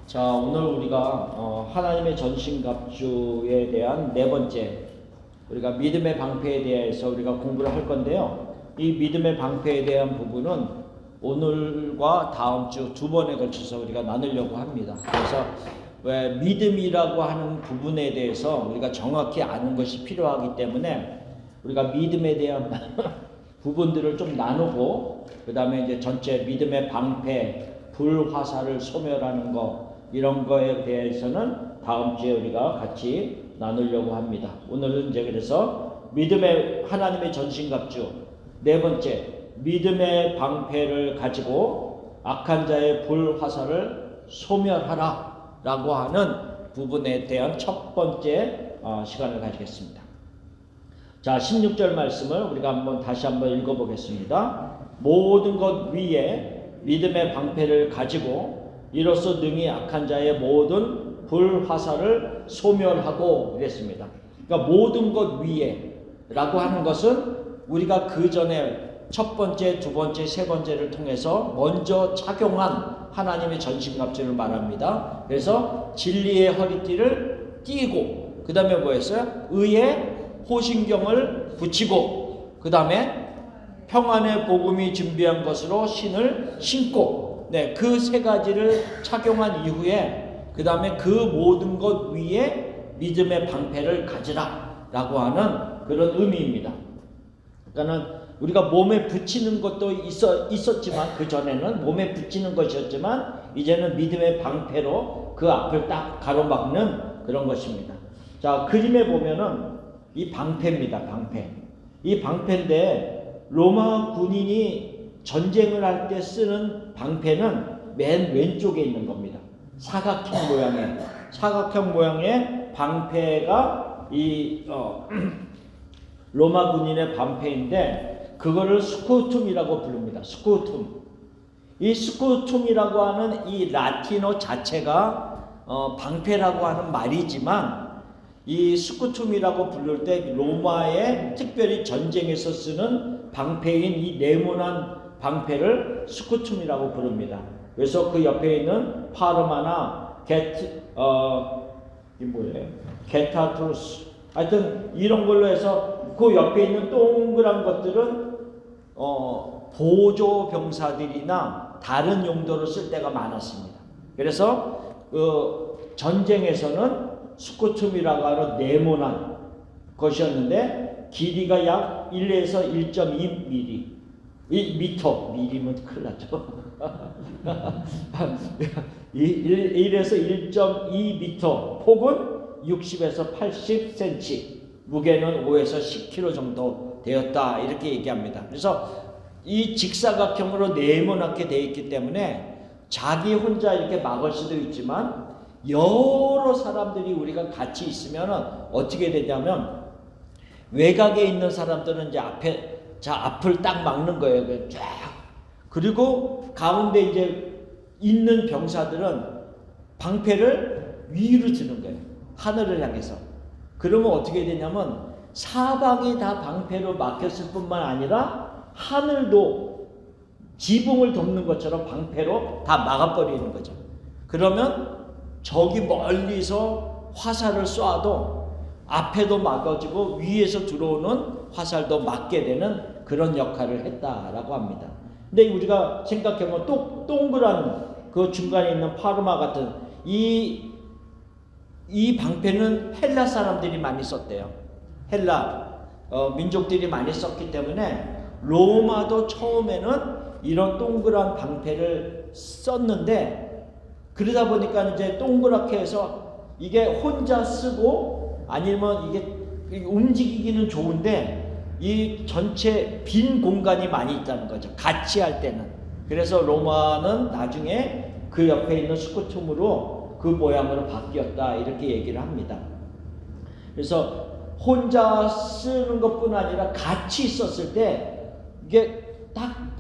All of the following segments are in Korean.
자, 오늘 우리가 하나님의 전신갑주에 대한 네 번째, 우리가 믿음의 방패에 대해서 우리가 공부를 할 건데요. 이 믿음의 방패에 대한 부분은 오늘과 다음 주 두 번에 걸쳐서 우리가 나누려고 합니다. 그래서 왜 믿음이라고 하는 부분에 대해서 우리가 정확히 아는 것이 필요하기 때문에 우리가 믿음에 대한 부분들을 좀 나누고, 그 다음에 이제 전체 믿음의 방패, 불화살을 소멸하는 거, 이런 거에 대해서는 다음 주에 우리가 같이 나누려고 합니다. 오늘은 이제 그래서 믿음의 하나님의 전신갑주 네 번째, 믿음의 방패를 가지고 악한 자의 불화살을 소멸하라 라고 하는 부분에 대한 첫 번째 시간을 가지겠습니다. 자, 16절 말씀을 우리가 다시 한번 읽어보겠습니다. 모든 것 위에 믿음의 방패를 가지고 이로써 능히 악한 자의 모든 불화살을 소멸하고 이랬습니다. 그러니까 모든 것 위에 라고 하는 것은 우리가 그 전에 첫 번째, 두 번째, 세 번째를 통해서 먼저 착용한 하나님의 전신갑주를 말합니다. 그래서 진리의 허리띠를 띠고, 그 다음에 뭐였어요? 의의 호신경을 붙이고, 그 다음에 평안의 복음이 준비한 것으로 신을 신고, 그 세 가지를 착용한 이후에 그 다음에 그 모든 것 위에 믿음의 방패를 가지라 라고 하는 그런 의미입니다. 그러니까 우리가 몸에 붙이는 것도 있었지만, 그 전에는 몸에 붙이는 것이었지만 이제는 믿음의 방패로 그 앞을 딱 가로막는 그런 것입니다. 자, 그림에 보면은 이 방패입니다. 방패. 이 방패인데 로마 군인이 전쟁을 할 때 쓰는 방패는 맨 왼쪽에 있는 겁니다. 사각형 모양의 방패가 이 로마 군인의 방패인데, 그거를 스쿠툼이라고 부릅니다. 스쿠툼. 이 스쿠툼이라고 하는 이 라틴어 자체가 방패라고 하는 말이지만, 이 스쿠툼이라고 부를 때 로마의 특별히 전쟁에서 쓰는 방패인 이 네모난 방패를 스쿠툼이라고 부릅니다. 그래서 그 옆에 있는 파르마나 게타투스, 하여튼 이런 걸로 해서 그 옆에 있는 동그란 것들은 보조 병사들이나 다른 용도로 쓸 때가 많았습니다. 그래서 전쟁에서는 스쿠툼이라고 하는 네모난 것이었는데, 길이가 약 1에서 1.2mm, 미리면 큰일 났죠. 1에서 1.2m, 폭은 60에서 80cm, 무게는 5에서 10kg 정도 되었다, 이렇게 얘기합니다. 그래서 이 직사각형으로 네모나게 되어 있기 때문에 자기 혼자 이렇게 막을 수도 있지만, 여러 사람들이 우리가 같이 있으면 어떻게 되냐면, 외곽에 있는 사람들은 이제 앞을 딱 막는 거예요. 쫙. 그리고 가운데 이제 있는 병사들은 방패를 위로 드는 거예요. 하늘을 향해서. 그러면 어떻게 되냐면 사방이 다 방패로 막혔을 뿐만 아니라 하늘도 지붕을 덮는 것처럼 방패로 다 막아버리는 거죠. 그러면 저기 멀리서 화살을 쏴도 앞에도 막아지고 위에서 들어오는 화살도 막게 되는 그런 역할을 했다라고 합니다. 근데 우리가 생각해보면 동그란 그 중간에 있는 파르마 같은 이 방패는 헬라 사람들이 많이 썼대요. 헬라 민족들이 많이 썼기 때문에 로마도 처음에는 이런 동그란 방패를 썼는데, 그러다 보니까 이제 동그랗게 해서 이게 혼자 쓰고 아니면 이게 움직이기는 좋은데 이 전체 빈 공간이 많이 있다는 거죠. 같이 할 때는. 그래서 로마는 나중에 그 옆에 있는 스쿠툼으로 그 모양으로 바뀌었다, 이렇게 얘기를 합니다. 그래서 혼자 쓰는 것뿐 아니라 같이 썼을 때 이게 딱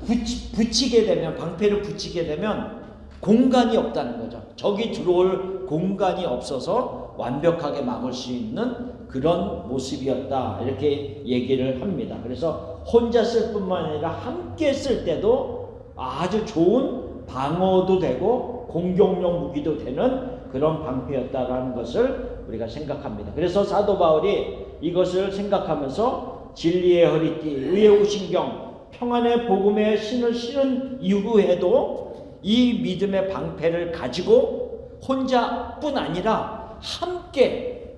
붙이게 되면, 방패를 붙이게 되면 공간이 없다는 거죠. 적이 들어올 공간이 없어서 완벽하게 막을 수 있는 그런 모습이었다, 이렇게 얘기를 합니다. 그래서 혼자 쓸 뿐만 아니라 함께 쓸 때도 아주 좋은 방어도 되고 공격용 무기도 되는 그런 방패였다라는 것을 우리가 생각합니다. 그래서 사도 바울이 이것을 생각하면서 진리의 허리띠, 의의 우신경, 평안의 복음의 신을 신은 이후에도 이 믿음의 방패를 가지고 혼자뿐 아니라 함께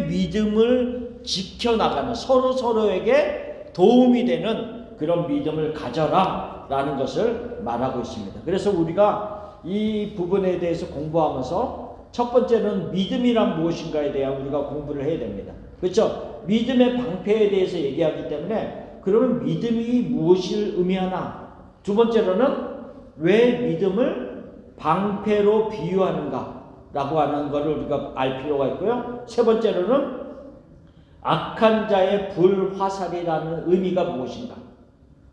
믿음을 지켜나가는, 서로에게 도움이 되는 그런 믿음을 가져라 라는 것을 말하고 있습니다. 그래서 우리가 이 부분에 대해서 공부하면서 첫 번째는 믿음이란 무엇인가에 대한 우리가 공부를 해야 됩니다. 그렇죠? 믿음의 방패에 대해서 얘기하기 때문에 그러면 믿음이 무엇을 의미하나? 두 번째로는 왜 믿음을 방패로 비유하는가 라고 하는 것을 우리가 알 필요가 있고요. 세 번째로는 악한 자의 불화살이라는 의미가 무엇인가?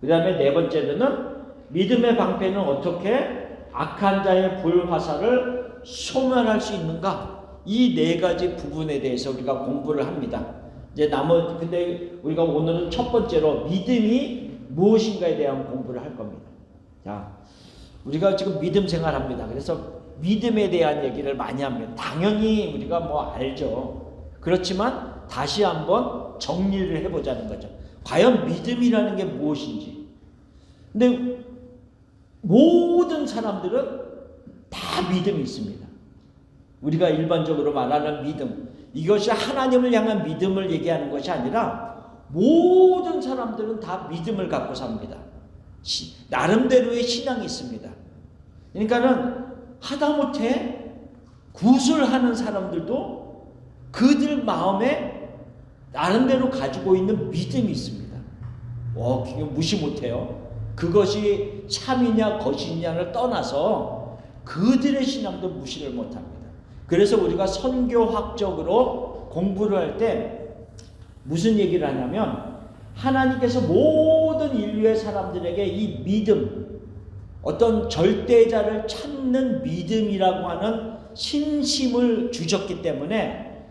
그 다음에 네 번째로는 믿음의 방패는 어떻게 악한 자의 불화살을 소멸할 수 있는가? 이 네 가지 부분에 대해서 우리가 공부를 합니다. 이제 근데 우리가 오늘은 첫 번째로 믿음이 무엇인가에 대한 공부를 할 겁니다. 자, 우리가 지금 믿음 생활합니다. 그래서 믿음에 대한 얘기를 많이 합니다. 당연히 우리가 뭐 알죠. 그렇지만 다시 한번 정리를 해보자는 거죠. 과연 믿음이라는 게 무엇인지. 근데 모든 사람들은 다 믿음이 있습니다. 우리가 일반적으로 말하는 믿음, 이것이 하나님을 향한 믿음을 얘기하는 것이 아니라 모든 사람들은 다 믿음을 갖고 삽니다. 나름대로의 신앙이 있습니다. 그러니까는 하다못해 구술하는 사람들도 그들 마음에 나름대로 가지고 있는 믿음이 있습니다. 그게 무시 못해요. 그것이 참이냐 거짓이냐를 떠나서 그들의 신앙도 무시를 못합니다. 그래서 우리가 선교학적으로 공부를 할 때 무슨 얘기를 하냐면 하나님께서 모든 인류의 사람들에게 이 믿음, 어떤 절대자를 찾는 믿음이라고 하는 신심을 주셨기 때문에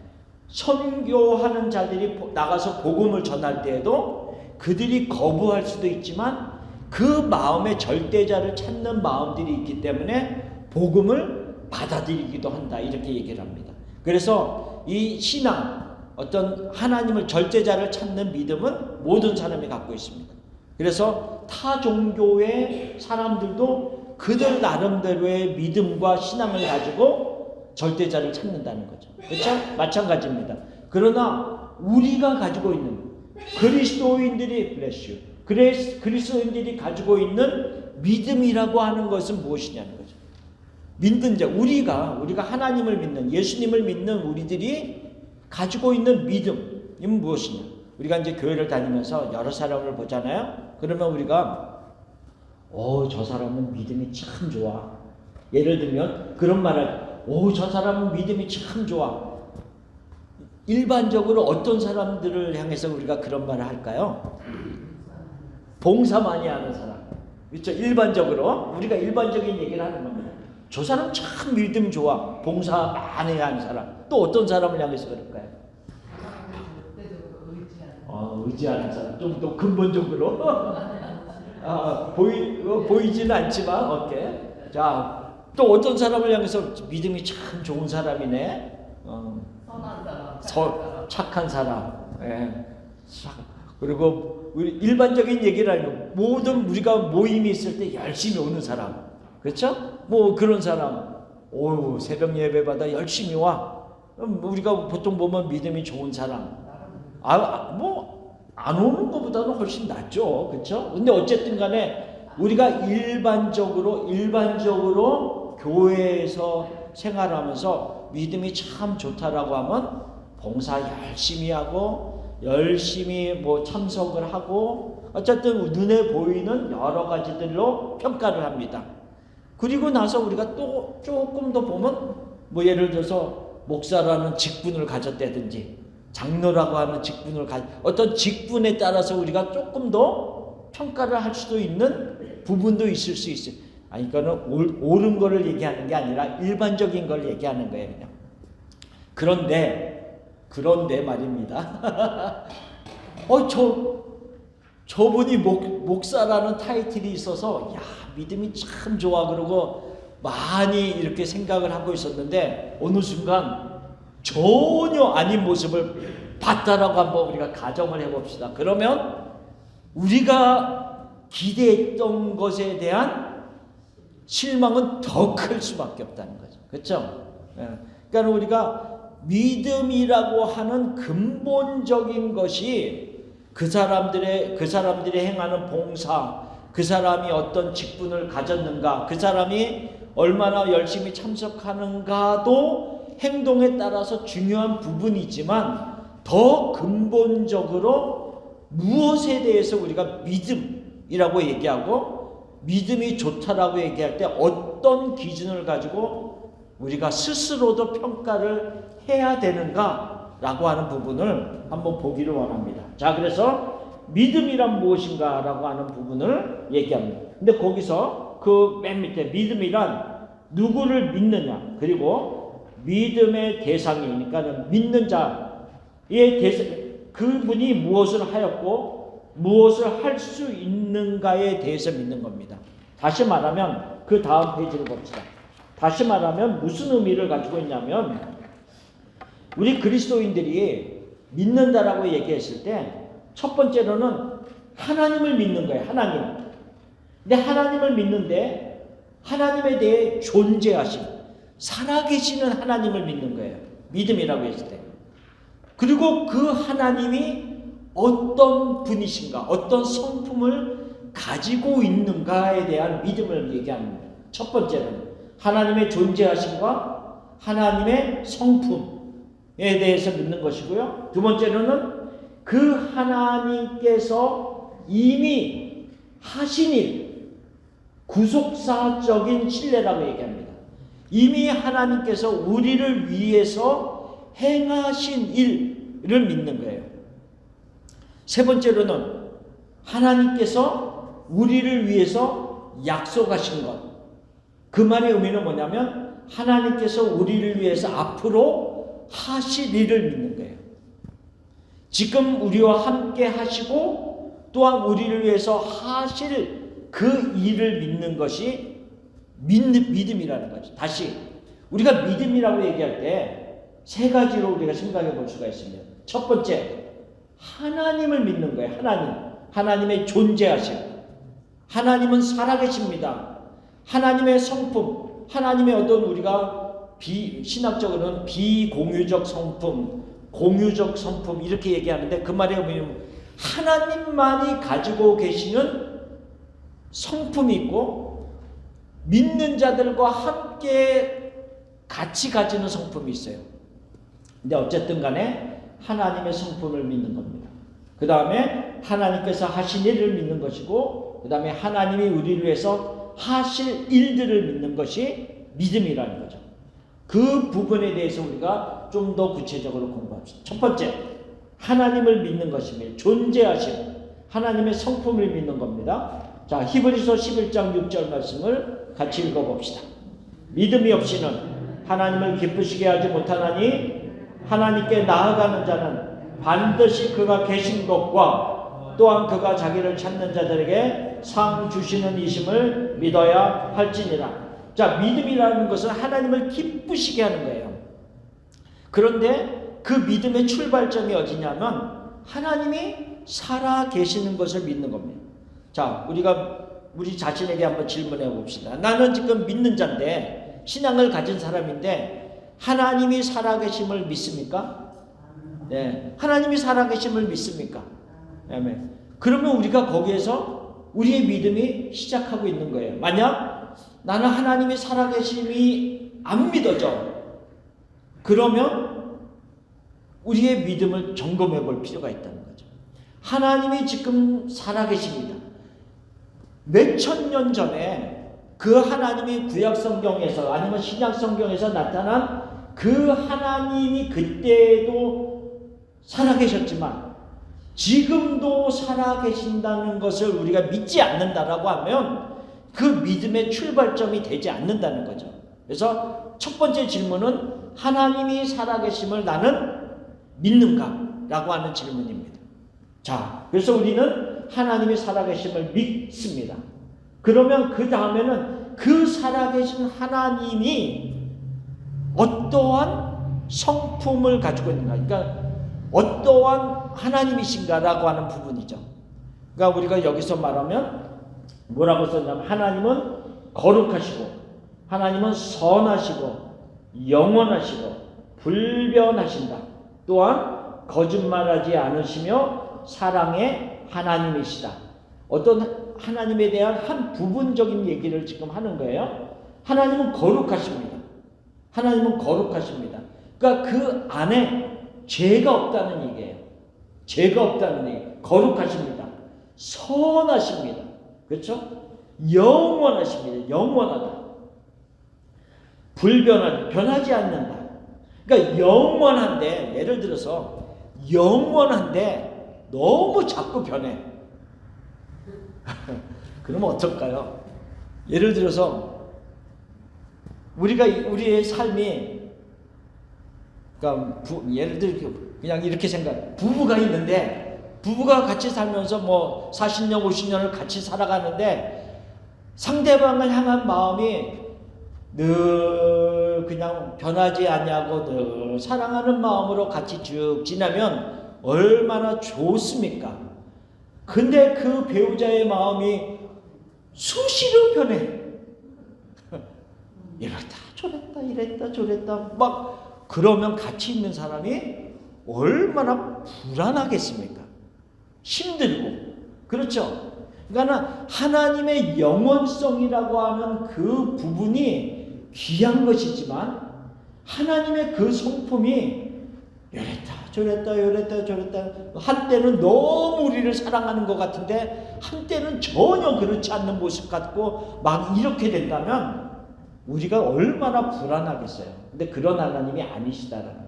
선교하는 자들이 나가서 복음을 전할 때에도 그들이 거부할 수도 있지만 그 마음에 절대자를 찾는 마음들이 있기 때문에 복음을 받아들이기도 한다, 이렇게 얘기를 합니다. 그래서 이 신앙, 어떤 하나님을 절대자를 찾는 믿음은 모든 사람이 갖고 있습니다. 그래서 타 종교의 사람들도 그들 나름대로의 믿음과 신앙을 가지고 절대자를 찾는다는 거죠. 그렇죠? 마찬가지입니다. 그러나 우리가 가지고 있는 그리스도인들이 가지고 있는 믿음이라고 하는 것은 무엇이냐는 거죠. 믿는 자, 우리가 하나님을 믿는, 예수님을 믿는 우리들이 가지고 있는 믿음은 무엇이냐? 우리가 이제 교회를 다니면서 여러 사람을 보잖아요. 그러면 우리가 저 사람은 믿음이 참 좋아. 예를 들면 그런 말을 저 사람은 믿음이 참 좋아. 일반적으로 어떤 사람들을 향해서 우리가 그런 말을 할까요? 봉사 많이 하는 사람. 그렇죠? 우리가 일반적인 얘기를 하는 겁니다. 저 사람 참 믿음 좋아. 봉사 많이 하는 사람. 또 어떤 사람을 향해서 그럴까요? 의지하는 사람. 좀 더 근본적으로. 보이지는 않지만, 자, 또 어떤 사람을 향해서 믿음이 참 좋은 사람이네. 선한 사람. 착한 사람. 예. 그리고 우리 일반적인 얘기를 하는 모든 우리가 모임이 있을 때 열심히 오는 사람. 그렇죠? 뭐 그런 사람. 새벽 예배 받아 열심히 와. 우리가 보통 보면 믿음이 좋은 사람. 안 오는 것보다는 훨씬 낫죠. 그렇죠? 근데 어쨌든 간에 우리가 일반적으로 교회에서 생활하면서 믿음이 참 좋다라고 하면 봉사 열심히 하고 열심히 뭐 참석을 하고 어쨌든 눈에 보이는 여러 가지들로 평가를 합니다. 그리고 나서 우리가 또 조금 더 보면 뭐 예를 들어서 목사라는 직분을 가졌다든지 장로라고 하는 직분을 어떤 직분에 따라서 우리가 조금 더 평가를 할 수도 있는 부분도 있을 수 있어요. 그러니까는 옳은 거를 얘기하는 게 아니라 일반적인 걸 얘기하는 거예요, 그냥. 그런데 말입니다. 저분이 목사라는 타이틀이 있어서 야 믿음이 참 좋아 그러고 많이 이렇게 생각을 하고 있었는데 어느 순간 전혀 아닌 모습을 봤다라고 한번 우리가 가정을 해봅시다. 그러면 우리가 기대했던 것에 대한 실망은 더 클 수밖에 없다는 거죠. 그렇죠? 그러니까 우리가 믿음이라고 하는 근본적인 것이 그 사람들이 행하는 봉사, 그 사람이 어떤 직분을 가졌는가, 그 사람이 얼마나 열심히 참석하는가도 행동에 따라서 중요한 부분이지만 더 근본적으로 무엇에 대해서 우리가 믿음이라고 얘기하고 믿음이 좋다라고 얘기할 때 어떤 기준을 가지고 우리가 스스로도 평가를 해야 되는가라고 하는 부분을 한번 보기를 원합니다. 자, 그래서 믿음이란 무엇인가 라고 하는 부분을 얘기합니다. 근데 거기서 그 맨 밑에 믿음이란 누구를 믿느냐, 그리고 믿음의 대상이니까 믿는 자의 대상, 그분이 무엇을 하였고 무엇을 할 수 있는가에 대해서 믿는 겁니다. 다시 말하면 그 다음 페이지를 봅시다. 다시 말하면 무슨 의미를 가지고 있냐면 우리 그리스도인들이 믿는다라고 얘기했을 때 첫 번째로는 하나님을 믿는 거예요. 하나님. 근데 하나님을 믿는데 하나님에 대해 존재하심, 살아계시는 하나님을 믿는 거예요. 믿음이라고 했을 때. 그리고 그 하나님이 어떤 분이신가, 어떤 성품을 가지고 있는가에 대한 믿음을 얘기하는 거예요. 첫 번째는 하나님의 존재하심과 하나님의 성품에 대해서 믿는 것이고요. 두 번째로는 그 하나님께서 이미 하신 일, 구속사적인 신뢰라고 얘기합니다. 이미 하나님께서 우리를 위해서 행하신 일을 믿는 거예요. 세 번째로는 하나님께서 우리를 위해서 약속하신 것. 그 말의 의미는 뭐냐면 하나님께서 우리를 위해서 앞으로 하실 일을 믿는 거예요. 지금 우리와 함께 하시고 또한 우리를 위해서 하실 그 일을 믿는 것이 믿음이라는 거죠. 다시 우리가 믿음이라고 얘기할 때 세 가지로 우리가 생각해 볼 수가 있습니다. 첫 번째, 하나님을 믿는 거예요. 하나님의 존재하심. 하나님은 살아계십니다. 하나님의 성품, 하나님의 어떤 우리가 신학적으로는 비공유적 성품, 공유적 성품 이렇게 얘기하는데 그 말의 의미는 하나님만이 가지고 계시는 성품이 있고 믿는 자들과 함께 같이 가지는 성품이 있어요. 근데 어쨌든 간에 하나님의 성품을 믿는 겁니다. 그 다음에 하나님께서 하신 일을 믿는 것이고 그 다음에 하나님이 우리를 위해서 하실 일들을 믿는 것이 믿음이라는 거죠. 그 부분에 대해서 우리가 좀 더 구체적으로 공부합시다. 첫 번째, 하나님을 믿는 것이며 존재하심, 하나님의 성품을 믿는 겁니다. 자, 히브리서 11장 6절 말씀을 같이 읽어봅시다. 믿음이 없이는 하나님을 기쁘시게 하지 못하나니 하나님께 나아가는 자는 반드시 그가 계신 것과 또한 그가 자기를 찾는 자들에게 상 주시는 이심을 믿어야 할지니라. 자, 믿음이라는 것은 하나님을 기쁘시게 하는 거예요. 그런데 그 믿음의 출발점이 어디냐면 하나님이 살아 계시는 것을 믿는 겁니다. 자, 우리 자신에게 한번 질문해 봅시다. 나는 지금 믿는 자인데 신앙을 가진 사람인데 하나님이 살아 계심을 믿습니까? 네, 하나님이 살아 계심을 믿습니까? 아멘. 그러면 우리가 거기에서 우리의 믿음이 시작하고 있는 거예요. 만약 나는 하나님이 살아계심이 안 믿어져. 그러면 우리의 믿음을 점검해 볼 필요가 있다는 거죠. 하나님이 지금 살아계십니다. 몇천 년 전에 그 하나님이 구약성경에서 아니면 신약성경에서 나타난 그 하나님이 그때도 살아계셨지만 지금도 살아계신다는 것을 우리가 믿지 않는다라고 하면 그 믿음의 출발점이 되지 않는다는 거죠. 그래서 첫 번째 질문은 하나님이 살아계심을 나는 믿는가? 라고 하는 질문입니다. 자, 그래서 우리는 하나님의 살아계심을 믿습니다. 그러면 그 다음에는 그 살아계신 하나님이 어떠한 성품을 가지고 있는가, 그러니까 어떠한 하나님이신가라고 하는 부분이죠. 그러니까 우리가 여기서 말하면 뭐라고 썼냐면 하나님은 거룩하시고 하나님은 선하시고 영원하시고 불변하신다. 또한 거짓말하지 않으시며 사랑의 하나님이시다. 어떤 하나님에 대한 한 부분적인 얘기를 지금 하는 거예요. 하나님은 거룩하십니다. 하나님은 거룩하십니다. 그러니까 그 안에 죄가 없다는 얘기예요. 죄가 없다는 얘기. 거룩하십니다. 선하십니다. 그렇죠? 영원하십니다. 영원하다. 변하지 않는다. 그러니까 영원한데, 예를 들어서 영원한데 너무 자꾸 변해. 그러면 어떨까요? 예를 들어서 우리의 삶이, 그러니까 예를 들어 그냥 이렇게 생각, 부부가 있는데 부부가 같이 살면서 뭐 40년 50년을 같이 살아가는데 상대방을 향한 마음이 늘 그냥 변하지 않냐고 늘 사랑하는 마음으로 같이 쭉 지나면 얼마나 좋습니까? 근데 그 배우자의 마음이 수시로 변해. 이랬다 저랬다 이랬다 저랬다 막, 그러면 같이 있는 사람이 얼마나 불안하겠습니까? 힘들고. 그렇죠? 그러니까 하나님의 영원성이라고 하는 그 부분이 귀한 것이지만 하나님의 그 성품이 이랬다 저랬다 이랬다 저랬다, 한때는 너무 우리를 사랑하는 것 같은데 한때는 전혀 그렇지 않는 모습 같고 막 이렇게 된다면 우리가 얼마나 불안하겠어요. 근데 그런 하나님이 아니시다라는,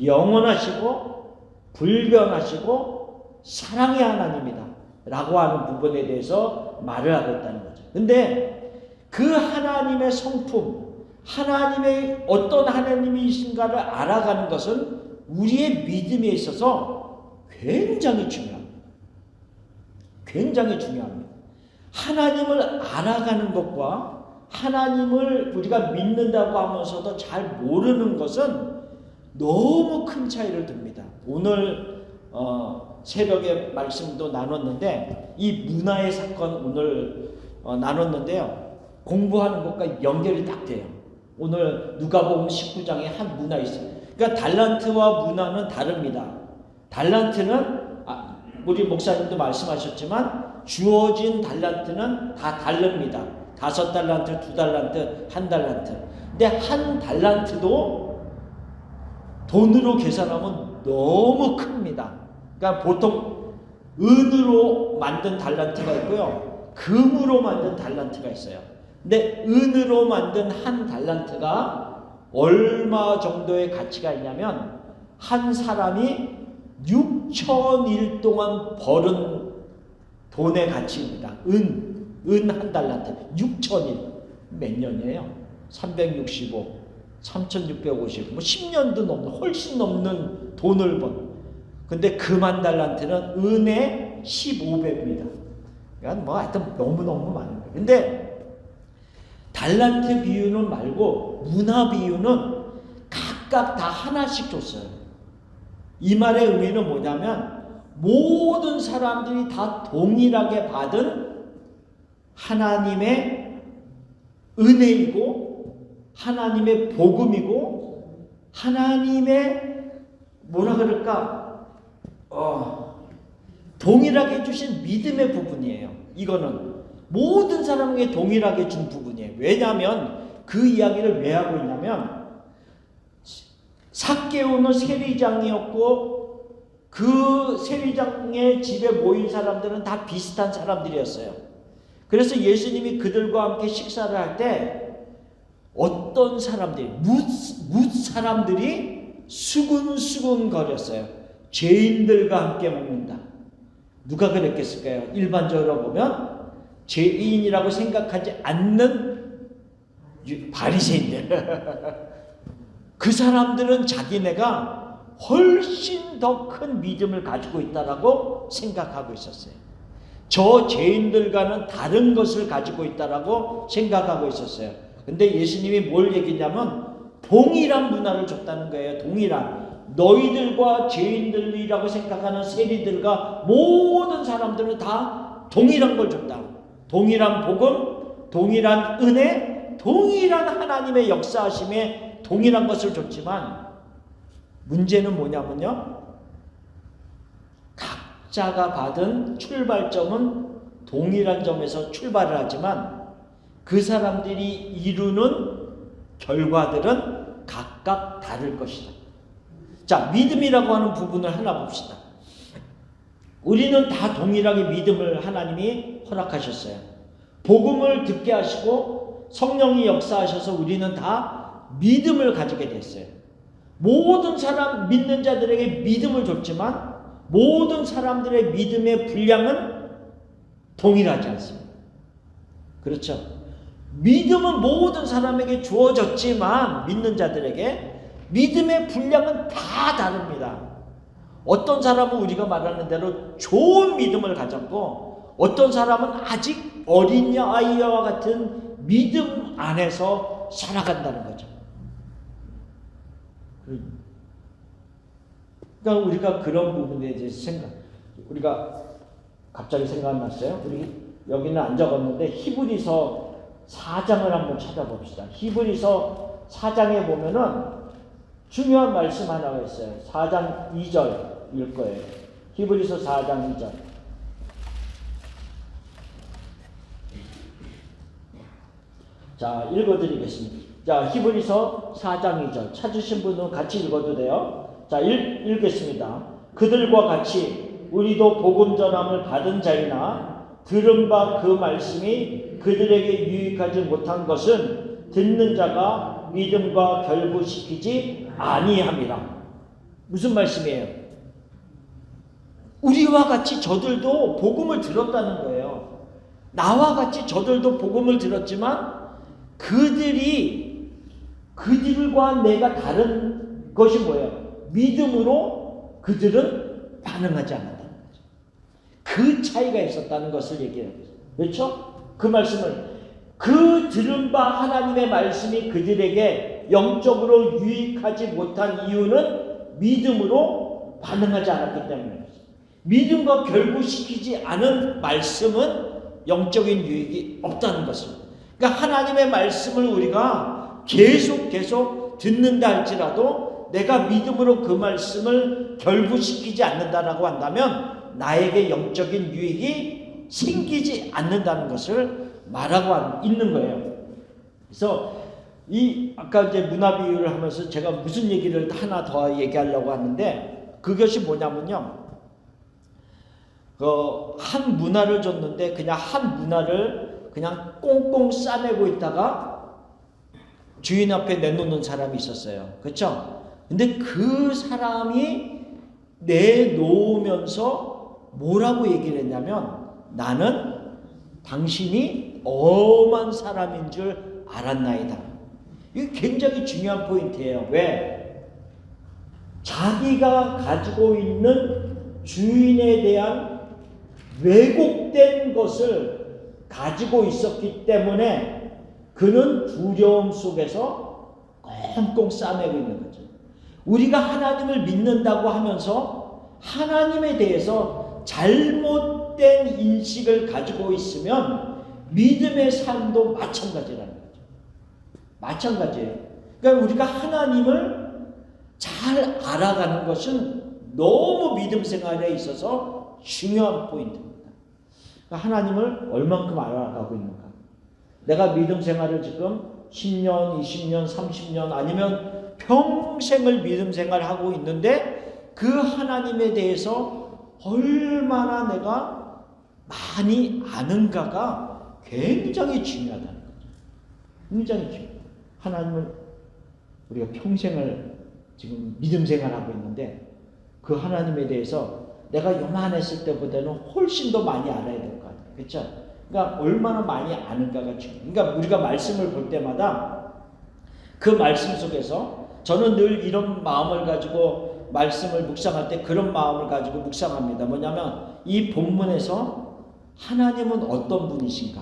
영원하시고 불변하시고 사랑의 하나님이다 라고 하는 부분에 대해서 말을 하고 있다는 거죠. 근데 그 하나님의 성품, 하나님의 어떤 하나님이신가를 알아가는 것은 우리의 믿음에 있어서 굉장히 중요합니다. 굉장히 중요합니다. 하나님을 알아가는 것과 하나님을 우리가 믿는다고 하면서도 잘 모르는 것은 너무 큰 차이를 둡니다. 오늘 새벽에 말씀도 나눴는데 이 문화의 사건 오늘 나눴는데요. 공부하는 것과 연결이 딱 돼요. 오늘 누가복음 19장에 한 문화 있어요. 그러니까 달란트와 문화는 다릅니다. 달란트는 우리 목사님도 말씀하셨지만 주어진 달란트는 다 다릅니다. 5달란트, 2달란트, 1달란트. 근데 한 달란트도 돈으로 계산하면 너무 큽니다. 그러니까 보통 은으로 만든 달란트가 있고요, 금으로 만든 달란트가 있어요. 근데 은으로 만든 한 달란트가 얼마 정도의 가치가 있냐면 한 사람이 6,000일 동안 벌은 돈의 가치입니다. 은 한 달란트 6,000일 몇 년이에요? 365, 3,650, 뭐 10년도 넘는, 훨씬 넘는 돈을 번. 근데 금한 달란트는 은의 15배입니다. 그러니까 뭐 하여튼 너무너무 많은 거예요. 근데 달란트 비유는 말고 문화 비유는 각각 다 하나씩 줬어요. 이 말의 의미는 뭐냐면 모든 사람들이 다 동일하게 받은 하나님의 은혜이고 하나님의 복음이고 하나님의 뭐라 그럴까, 동일하게 주신 믿음의 부분이에요. 이거는 모든 사람에게 동일하게 준 부분이에요. 왜냐하면 그 이야기를 왜 하고 있냐면 삭개오는 세리장이었고 그 세리장의 집에 모인 사람들은 다 비슷한 사람들이었어요. 그래서 예수님이 그들과 함께 식사를 할 때 어떤 사람들이, 뭇 사람들이 수근수근 거렸어요. 죄인들과 함께 먹는다. 누가 그랬겠을까요? 일반적으로 보면 죄인이라고 생각하지 않는 바리새인들. 그 사람들은 자기네가 훨씬 더 큰 믿음을 가지고 있다라고 생각하고 있었어요. 저 죄인들과는 다른 것을 가지고 있다라고 생각하고 있었어요. 근데 예수님이 뭘 얘기냐면 동일한 문화를 줬다는 거예요. 동일한. 너희들과 죄인들이라고 생각하는 세리들과 모든 사람들은 다 동일한 걸 줬다. 동일한 복음, 동일한 은혜, 동일한 하나님의 역사하심에 동일한 것을 줬지만 문제는 뭐냐면요. 각자가 받은 출발점은 동일한 점에서 출발을 하지만 그 사람들이 이루는 결과들은 각각 다를 것이다. 자, 믿음이라고 하는 부분을 하나 봅시다. 우리는 다 동일하게 믿음을 하나님이 허락하셨어요. 복음을 듣게 하시고 성령이 역사하셔서 우리는 다 믿음을 가지게 됐어요. 모든 사람 믿는 자들에게 믿음을 줬지만 모든 사람들의 믿음의 분량은 동일하지 않습니다. 그렇죠? 믿음은 모든 사람에게 주어졌지만 믿는 자들에게 믿음의 분량은 다 다릅니다. 어떤 사람은 우리가 말하는 대로 좋은 믿음을 가졌고 어떤 사람은 아직 어린 아이와 같은 믿음 안에서 살아간다는 거죠. 그러니까 우리가 그런 부분에 대해서 우리가 갑자기 생각났어요. 우리 여기는 안 적었는데 히브리서 4장을 한번 찾아봅시다. 히브리서 4장에 보면은 중요한 말씀 하나가 있어요. 4장 2절일 거예요. 히브리서 4장 2절. 자, 읽어드리겠습니다. 자, 히브리서 4장 2절. 찾으신 분은 같이 읽어도 돼요. 자, 읽겠습니다. 그들과 같이 우리도 복음 전함을 받은 자이나 들은 바 그 말씀이 그들에게 유익하지 못한 것은 듣는 자가 믿음과 결부시키지 아니함이라. 무슨 말씀이에요? 우리와 같이 저들도 복음을 들었다는 거예요. 나와 같이 저들도 복음을 들었지만 그들과 내가 다른 것이 뭐예요? 믿음으로 그들은 반응하지 않았다는 거죠. 그 차이가 있었다는 것을 얘기해요. 그렇죠? 그 말씀을 그 들은 바 하나님의 말씀이 그들에게 영적으로 유익하지 못한 이유는 믿음으로 반응하지 않았기 때문입니다. 믿음과 결부시키지 않은 말씀은 영적인 유익이 없다는 것입니다. 그러니까 하나님의 말씀을 우리가 계속 듣는다 할지라도 내가 믿음으로 그 말씀을 결부시키지 않는다라고 한다면 나에게 영적인 유익이 생기지 않는다는 것을 말하고 있는 거예요. 그래서 아까 이제 문화 비유를 하면서 제가 무슨 얘기를 하나 더 얘기하려고 하는데 그것이 뭐냐면요. 한 문화를 줬는데 그냥 한 문화를 그냥 꽁꽁 싸매고 있다가 주인 앞에 내놓는 사람이 있었어요. 그렇죠? 근데 그 사람이 내놓으면서 뭐라고 얘기를 했냐면 나는 당신이 엄한 사람인 줄 알았나이다. 이게 굉장히 중요한 포인트예요. 왜? 자기가 가지고 있는 주인에 대한 왜곡된 것을 가지고 있었기 때문에 그는 두려움 속에서 꽁꽁 싸매고 있는 거죠. 우리가 하나님을 믿는다고 하면서 하나님에 대해서 잘못된 인식을 가지고 있으면 믿음의 삶도 마찬가지라는 거죠. 마찬가지예요. 그러니까 우리가 하나님을 잘 알아가는 것은 너무 믿음 생활에 있어서 중요한 포인트입니다. 그러니까 하나님을 얼만큼 알아가고 있는가. 내가 믿음 생활을 지금 10년, 20년, 30년 아니면 평생을 믿음 생활을 하고 있는데 그 하나님에 대해서 얼마나 내가 많이 아는가가 굉장히 중요하다는 거죠. 굉장히 중요해요. 하나님을 우리가 평생을 지금 믿음 생활하고 있는데 그 하나님에 대해서 내가 요만했을 때보다는 훨씬 더 많이 알아야 될 것 같아요. 그렇죠? 그러니까 얼마나 많이 아는가가 중요해요. 그러니까 우리가 말씀을 볼 때마다 그 말씀 속에서 저는 늘 이런 마음을 가지고 말씀을 묵상할 때 그런 마음을 가지고 묵상합니다. 뭐냐면 이 본문에서 하나님은 어떤 분이신가?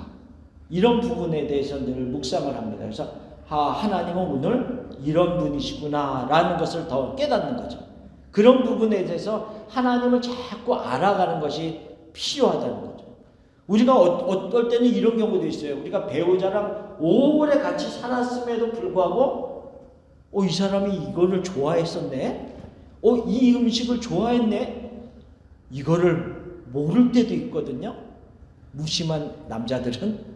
이런 부분에 대해서 늘 묵상을 합니다. 그래서 하나님은 오늘 이런 분이시구나 라는 것을 더 깨닫는 거죠. 그런 부분에 대해서 하나님을 자꾸 알아가는 것이 필요하다는 거죠. 우리가 어떨 때는 이런 경우도 있어요. 우리가 배우자랑 오래 같이 살았음에도 불구하고 이 사람이 이거를 좋아했었네? 이 음식을 좋아했네? 이거를 모를 때도 있거든요. 무심한 남자들은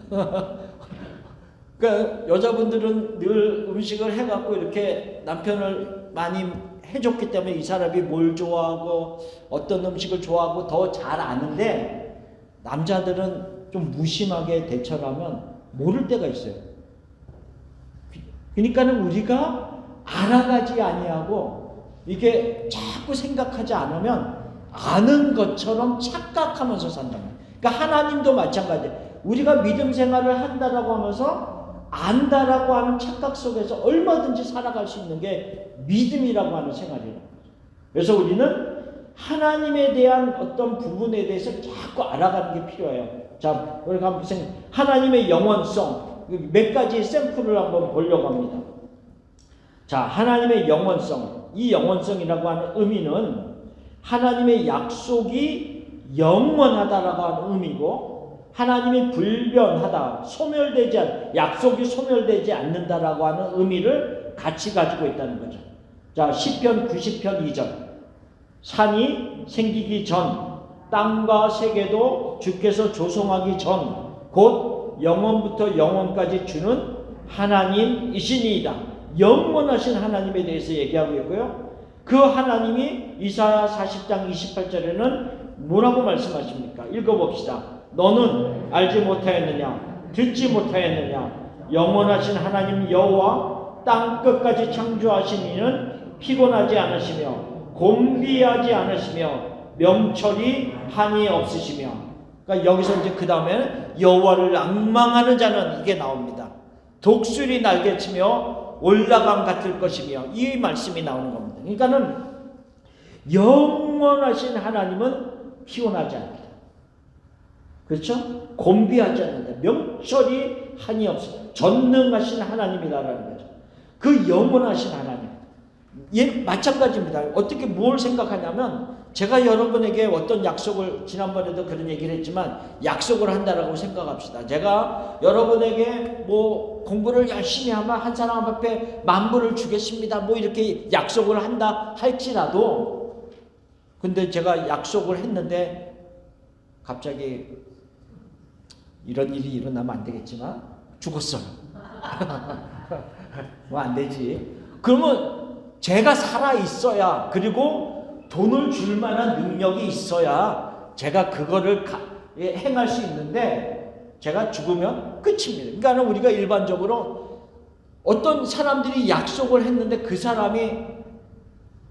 그러니까 여자분들은 늘 음식을 해갖고 이렇게 남편을 많이 해줬기 때문에 이 사람이 뭘 좋아하고 어떤 음식을 좋아하고 더 잘 아는데, 남자들은 좀 무심하게 대처를 하면 모를 때가 있어요. 그러니까는 우리가 알아가지 아니하고 이게 자꾸 생각하지 않으면 아는 것처럼 착각하면서 산단 말이에요. 그러니까 하나님도 마찬가지예요. 우리가 믿음 생활을 한다라고 하면서 안다라고 하는 착각 속에서 얼마든지 살아갈 수 있는 게 믿음이라고 하는 생활이라는 거죠. 그래서 우리는 하나님에 대한 어떤 부분에 대해서 자꾸 알아가는 게 필요해요. 자, 우리가 한번 하나님의 영원성 몇 가지 샘플을 한번 보려고 합니다. 자, 하나님의 영원성, 이 영원성이라고 하는 의미는 하나님의 약속이 영원하다라고 하는 의미고, 하나님이 불변하다, 약속이 소멸되지 않는다라고 하는 의미를 같이 가지고 있다는 거죠. 자, 시편 90편 2절. 산이 생기기 전, 땅과 세계도 주께서 조성하기 전, 곧 영원부터 영원까지 주는 하나님이시니이다. 영원하신 하나님에 대해서 얘기하고 있고요. 그 하나님이 이사야 40장 28절에는 뭐라고 말씀하십니까? 읽어봅시다. 너는 알지 못하였느냐? 듣지 못하였느냐? 영원하신 하나님 여호와 땅 끝까지 창조하신 이는 피곤하지 않으시며 곤비하지 않으시며 명철이 한이 없으시며. 그러니까 여기서 이제 그 다음에 여호와를 앙망하는 자는 이게 나옵니다. 독수리 날개치며 올라감 같을 것이며, 이 말씀이 나오는 겁니다. 그러니까는 영원하신 하나님은 피곤하지 않는다. 그렇죠? 곤비하지 않는다. 명철이 한이 없어. 전능하신 하나님이다라는 거죠. 그 영원하신 하나님. 마찬가지입니다. 어떻게 뭘 생각하냐면, 제가 여러분에게 어떤 약속을, 지난번에도 그런 얘기를 했지만, 약속을 한다라고 생각합시다. 제가 여러분에게 뭐 공부를 열심히 하면 한 사람 앞에 만불을 주겠습니다. 뭐 이렇게 약속을 한다 할지라도, 근데 제가 약속을 했는데 갑자기 이런 일이 일어나면 안 되겠지만 죽었어요. 뭐 안 되지. 그러면 제가 살아 있어야, 그리고 돈을 줄 만한 능력이 있어야 제가 그거를 행할 수 있는데, 제가 죽으면 끝입니다. 그러니까 우리가 일반적으로 어떤 사람들이 약속을 했는데 그 사람이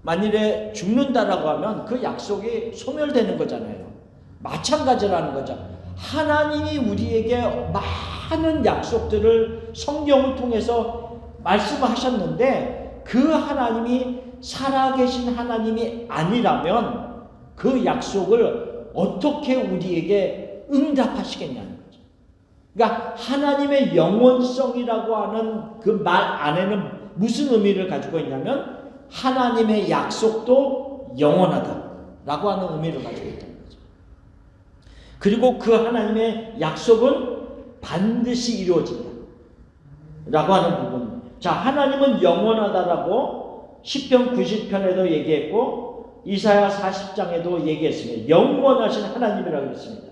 만일에 죽는다라고 하면 그 약속이 소멸되는 거잖아요. 마찬가지라는 거죠. 하나님이 우리에게 많은 약속들을 성경을 통해서 말씀하셨는데, 그 하나님이 살아계신 하나님이 아니라면 그 약속을 어떻게 우리에게 응답하시겠냐는 거죠. 그러니까 하나님의 영원성이라고 하는 그 말 안에는 무슨 의미를 가지고 있냐면, 하나님의 약속도 영원하다라고 하는 의미를 가지고 있다는 거죠. 그리고 그 하나님의 약속은 반드시 이루어진다 라고 하는 부분. 자, 하나님은 영원하다라고 시편 90편에도 얘기했고 이사야 40장에도 얘기했습니다. 영원하신 하나님이라고 했습니다.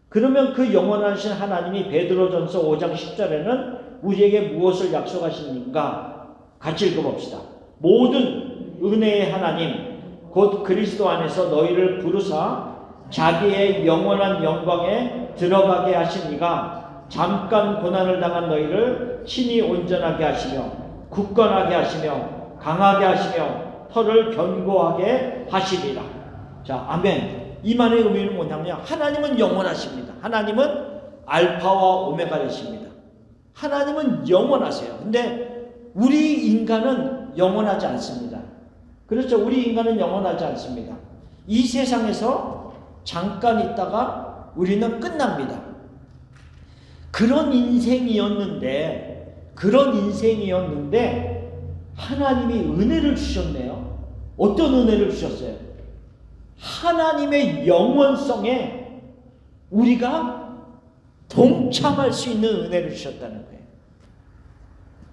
그러면 그 영원하신 하나님이 베드로전서 5장 10절에는 우리에게 무엇을 약속하시는가? 같이 읽어봅시다. 모든 은혜의 하나님 곧 그리스도 안에서 너희를 부르사 자기의 영원한 영광에 들어가게 하신 이가 잠깐 고난을 당한 너희를 친히 온전하게 하시며 굳건하게 하시며 강하게 하시며 털을 견고하게 하시리라. 자, 아멘. 이 말의 의미는 뭐냐면, 하나님은 영원하십니다. 하나님은 알파와 오메가 되십니다. 하나님은 영원하세요. 근데 우리 인간은 영원하지 않습니다. 그렇죠? 우리 인간은 영원하지 않습니다. 이 세상에서 잠깐 있다가 우리는 끝납니다. 그런 인생이었는데 하나님이 은혜를 주셨네요. 어떤 은혜를 주셨어요? 하나님의 영원성에 우리가 동참할 수 있는 은혜를 주셨다는 거예요.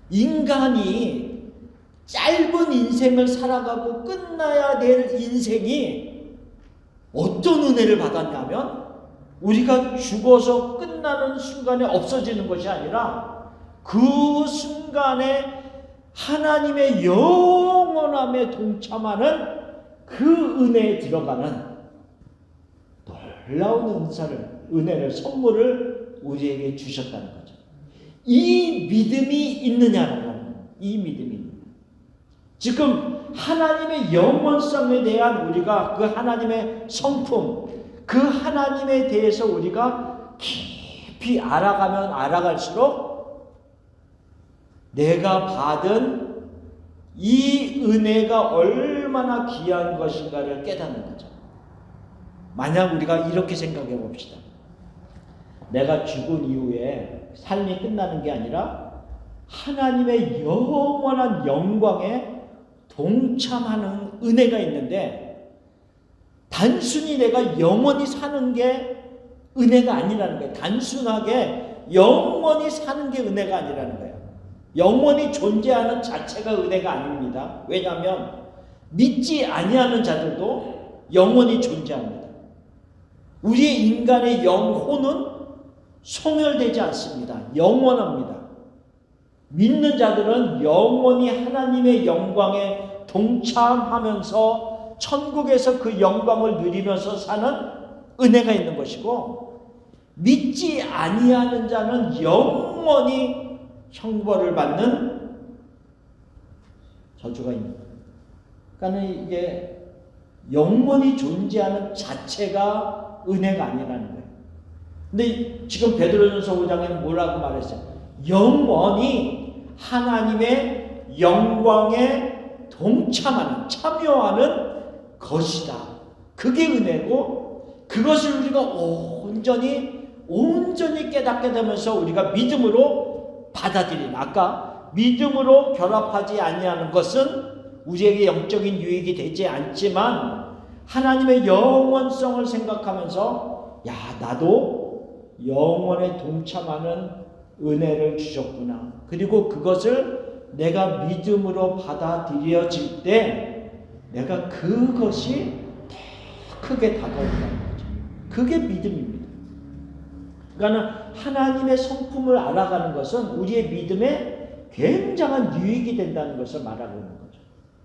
인간이 짧은 인생을 살아가고 끝나야 될 인생이 어떤 은혜를 받았냐면 우리가 죽어서 끝나는 순간에 없어지는 것이 아니라 그 순간에 하나님의 영원함에 동참하는 그 은혜에 들어가는 놀라운 은혜를 선물을 우리에게 주셨다는 거죠. 이 믿음이 있느냐는 거예요. 이 믿음이 있느냐. 지금 하나님의 영원성에 대한 우리가 그 하나님의 성품, 그 하나님에 대해서 우리가 깊이 알아가면 알아갈수록 내가 받은 이 은혜가 얼마나 귀한 것인가를 깨닫는 거죠. 만약 우리가 이렇게 생각해 봅시다. 내가 죽은 이후에 삶이 끝나는 게 아니라 하나님의 영원한 영광에 동참하는 은혜가 있는데 단순히 내가 영원히 사는 게 은혜가 아니라는 거예요. 단순하게 영원히 사는 게 은혜가 아니라는 거예요. 영원히 존재하는 자체가 은혜가 아닙니다. 왜냐하면 믿지 아니하는 자들도 영원히 존재합니다. 우리의 인간의 영혼은 소멸되지 않습니다. 영원합니다. 믿는 자들은 영원히 하나님의 영광에 동참하면서 천국에서 그 영광을 누리면서 사는 은혜가 있는 것이고, 믿지 아니하는 자는 영원히 형벌을 받는 저주가 있는 거예요. 그러니까 이게 영원히 존재하는 자체가 은혜가 아니라는 거예요. 근데 지금 베드로전서 5장에는 뭐라고 말했어요? 영원히 하나님의 영광에 동참하는, 참여하는 것이다. 그게 은혜고, 그것을 우리가 온전히 깨닫게 되면서 우리가 믿음으로 받아들이는, 아까 믿음으로 결합하지 아니하는 것은 우리에게 영적인 유익이 되지 않지만 하나님의 영원성을 생각하면서 야, 나도 영원에 동참하는 은혜를 주셨구나. 그리고 그것을 내가 믿음으로 받아들여질 때 내가 그것이 더 크게 다가온다는 거죠. 그게 믿음입니다. 그러니까 하나님의 성품을 알아가는 것은 우리의 믿음에 굉장한 유익이 된다는 것을 말하고 있는 거죠.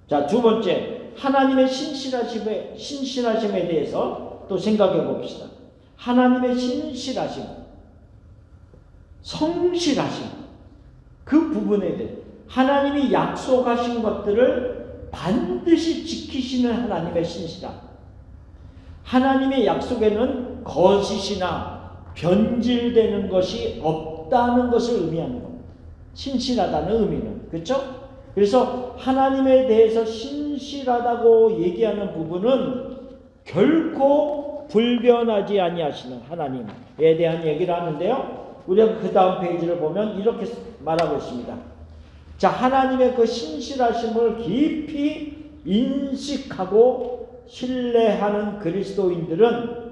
자, 두 번째, 하나님의 신실하심에 대해서 또 생각해 봅시다. 하나님의 신실하심, 성실하심, 그 부분에 대해 하나님이 약속하신 것들을 반드시 지키시는 하나님의 신실함. 하나님의 약속에는 거짓이나 변질되는 것이 없다는 것을 의미하는 겁니다. 신실하다는 의미는. 그렇죠? 그래서 하나님에 대해서 신실하다고 얘기하는 부분은 결코 불변하지 아니하시는 하나님에 대한 얘기를 하는데요. 우리가 그 다음 페이지를 보면 이렇게 말하고 있습니다. 자, 하나님의 그 신실하심을 깊이 인식하고 신뢰하는 그리스도인들은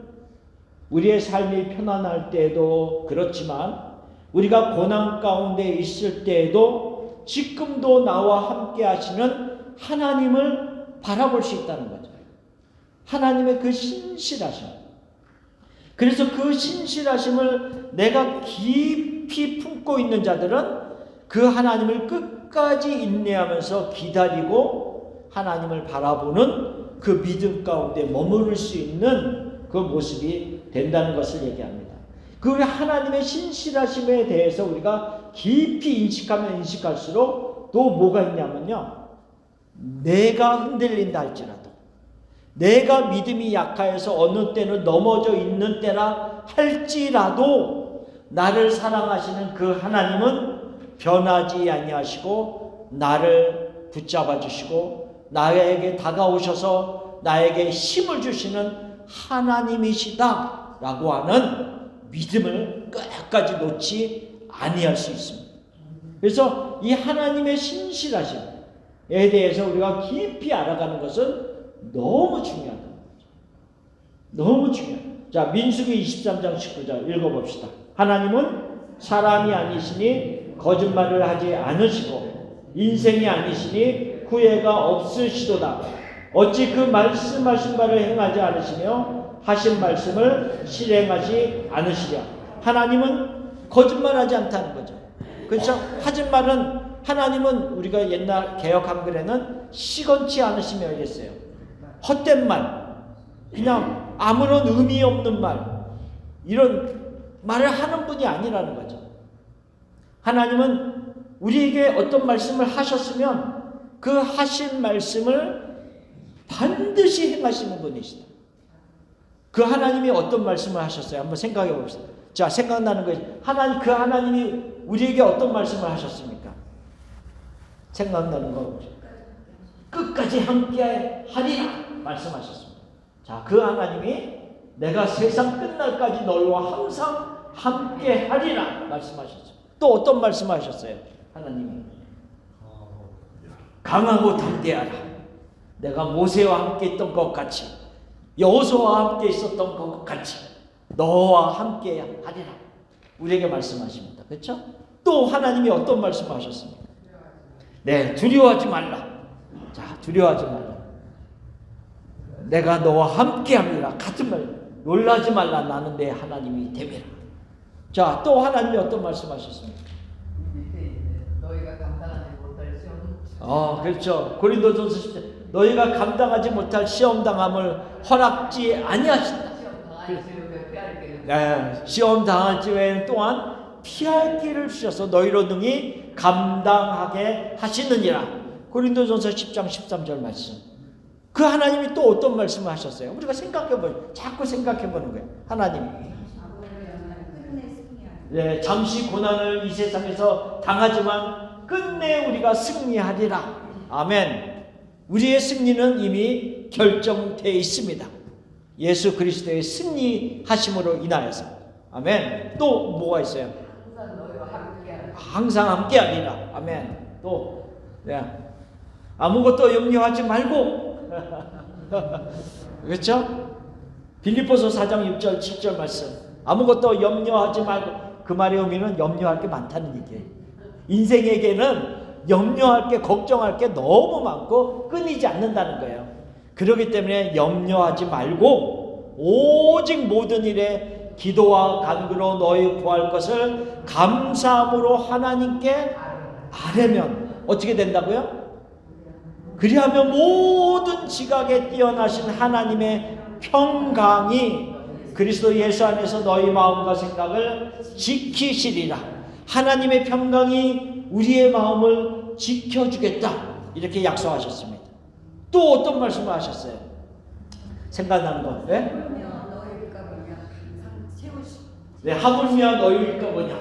우리의 삶이 편안할 때에도 그렇지만 우리가 고난 가운데 있을 때에도 지금도 나와 함께 하시는 하나님을 바라볼 수 있다는 거죠. 하나님의 그 신실하심. 그래서 그 신실하심을 내가 깊이 품고 있는 자들은 그 하나님을 끝까지 인내하면서 기다리고 하나님을 바라보는 그 믿음 가운데 머무를 수 있는 그 모습이 된다는 것을 얘기합니다. 그 하나님의 신실하심에 대해서 우리가 깊이 인식하면 인식할수록 또 뭐가 있냐면요. 내가 흔들린다 할지라도, 내가 믿음이 약하여서 어느 때는 넘어져 있는 때라 할지라도 나를 사랑하시는 그 하나님은 변하지 아니하시고 나를 붙잡아 주시고 나에게 다가오셔서 나에게 힘을 주시는 하나님이시다. 라고 하는 믿음을 끝까지 놓지 아니할 수 있습니다. 그래서 이 하나님의 신실하심에 대해서 우리가 깊이 알아가는 것은 너무 중요하다. 너무 중요하다. 자, 민수기 23장 19절 읽어봅시다. 하나님은 사람이 아니시니 거짓말을 하지 않으시고 인생이 아니시니 후회가 없으시도다. 어찌 그 말씀하신 바를 행하지 않으시며 하신 말씀을 실행하지 않으시랴. 하나님은 거짓말하지 않다는 거죠. 그렇죠? 하신 말은 하나님은 우리가 옛날 개역 한글에는 시건치 않으시며 이랬어요. 헛된 말, 그냥 아무런 의미 없는 말, 이런 말을 하는 분이 아니라는 거죠. 하나님은 우리에게 어떤 말씀을 하셨으면 그 하신 말씀을 반드시 행하시는 분이시다. 그 하나님이 어떤 말씀을 하셨어요? 한번 생각해 봅시다. 자, 생각나는 거예요. 그 하나님이 우리에게 어떤 말씀을 하셨습니까? 생각나는 거. 끝까지 함께 하리라 말씀하셨습니다. 자, 그 하나님이 내가 세상 끝날까지 너희와 항상 함께 하리라 말씀하셨어요. 또 어떤 말씀하셨어요? 하나님이 강하고 담대하라. 내가 모세와 함께 있던 것 같이, 여호수아와 함께 있었던 것 같이 너와 함께 하리라 우리에게 말씀하십니다. 그렇죠? 또 하나님이 어떤 말씀하셨습니까? 네, 두려워하지 말라. 자, 두려워하지 말라. 내가 너와 함께 합니다. 같은 말. 놀라지 말라. 나는 내 하나님이 됨이라. 자, 또 하나님이 어떤 말씀하셨습니까? 너희가 감당하지 못할 시험. 그렇죠. 고린도전서 10절. 너희가 감당하지 못할 시험 당함을 허락지 아니하신다. 시험 당할지 외에는 또한 피할 길을 주셔서 너희로 능히 감당하게 하시느니라. 고린도전서 10장 13절 말씀. 그 하나님이 또 어떤 말씀을 하셨어요? 우리가 자꾸 생각해보는 거예요. 하나님. 네, 잠시 고난을 이 세상에서 당하지만 끝내 우리가 승리하리라. 아멘. 우리의 승리는 이미 결정되어 있습니다. 예수 그리스도의 승리하심으로 인하여서. 아멘. 또 뭐가 있어요? 항상 함께하리라. 아멘. 또 아무것도 염려하지 말고 그렇죠? 빌립보서 4장 6절 7절 말씀. 아무것도 염려하지 말고. 그 말의 의미는 염려할 게 많다는 얘기예요. 인생에게는 염려할 게, 걱정할 게 너무 많고 끊이지 않는다는 거예요. 그렇기 때문에 염려하지 말고 오직 모든 일에 기도와 간구로 너희 구할 것을 감사함으로 하나님께 아뢰면 어떻게 된다고요? 그리하면 모든 지각에 뛰어나신 하나님의 평강이 그리스도 예수 안에서 너희 마음과 생각을 지키시리라. 하나님의 평강이 우리의 마음을 지켜주겠다. 이렇게 약속하셨습니다. 또 어떤 말씀을 하셨어요? 생각나는 거. 네? 네, 하물며 너희일까 보냐.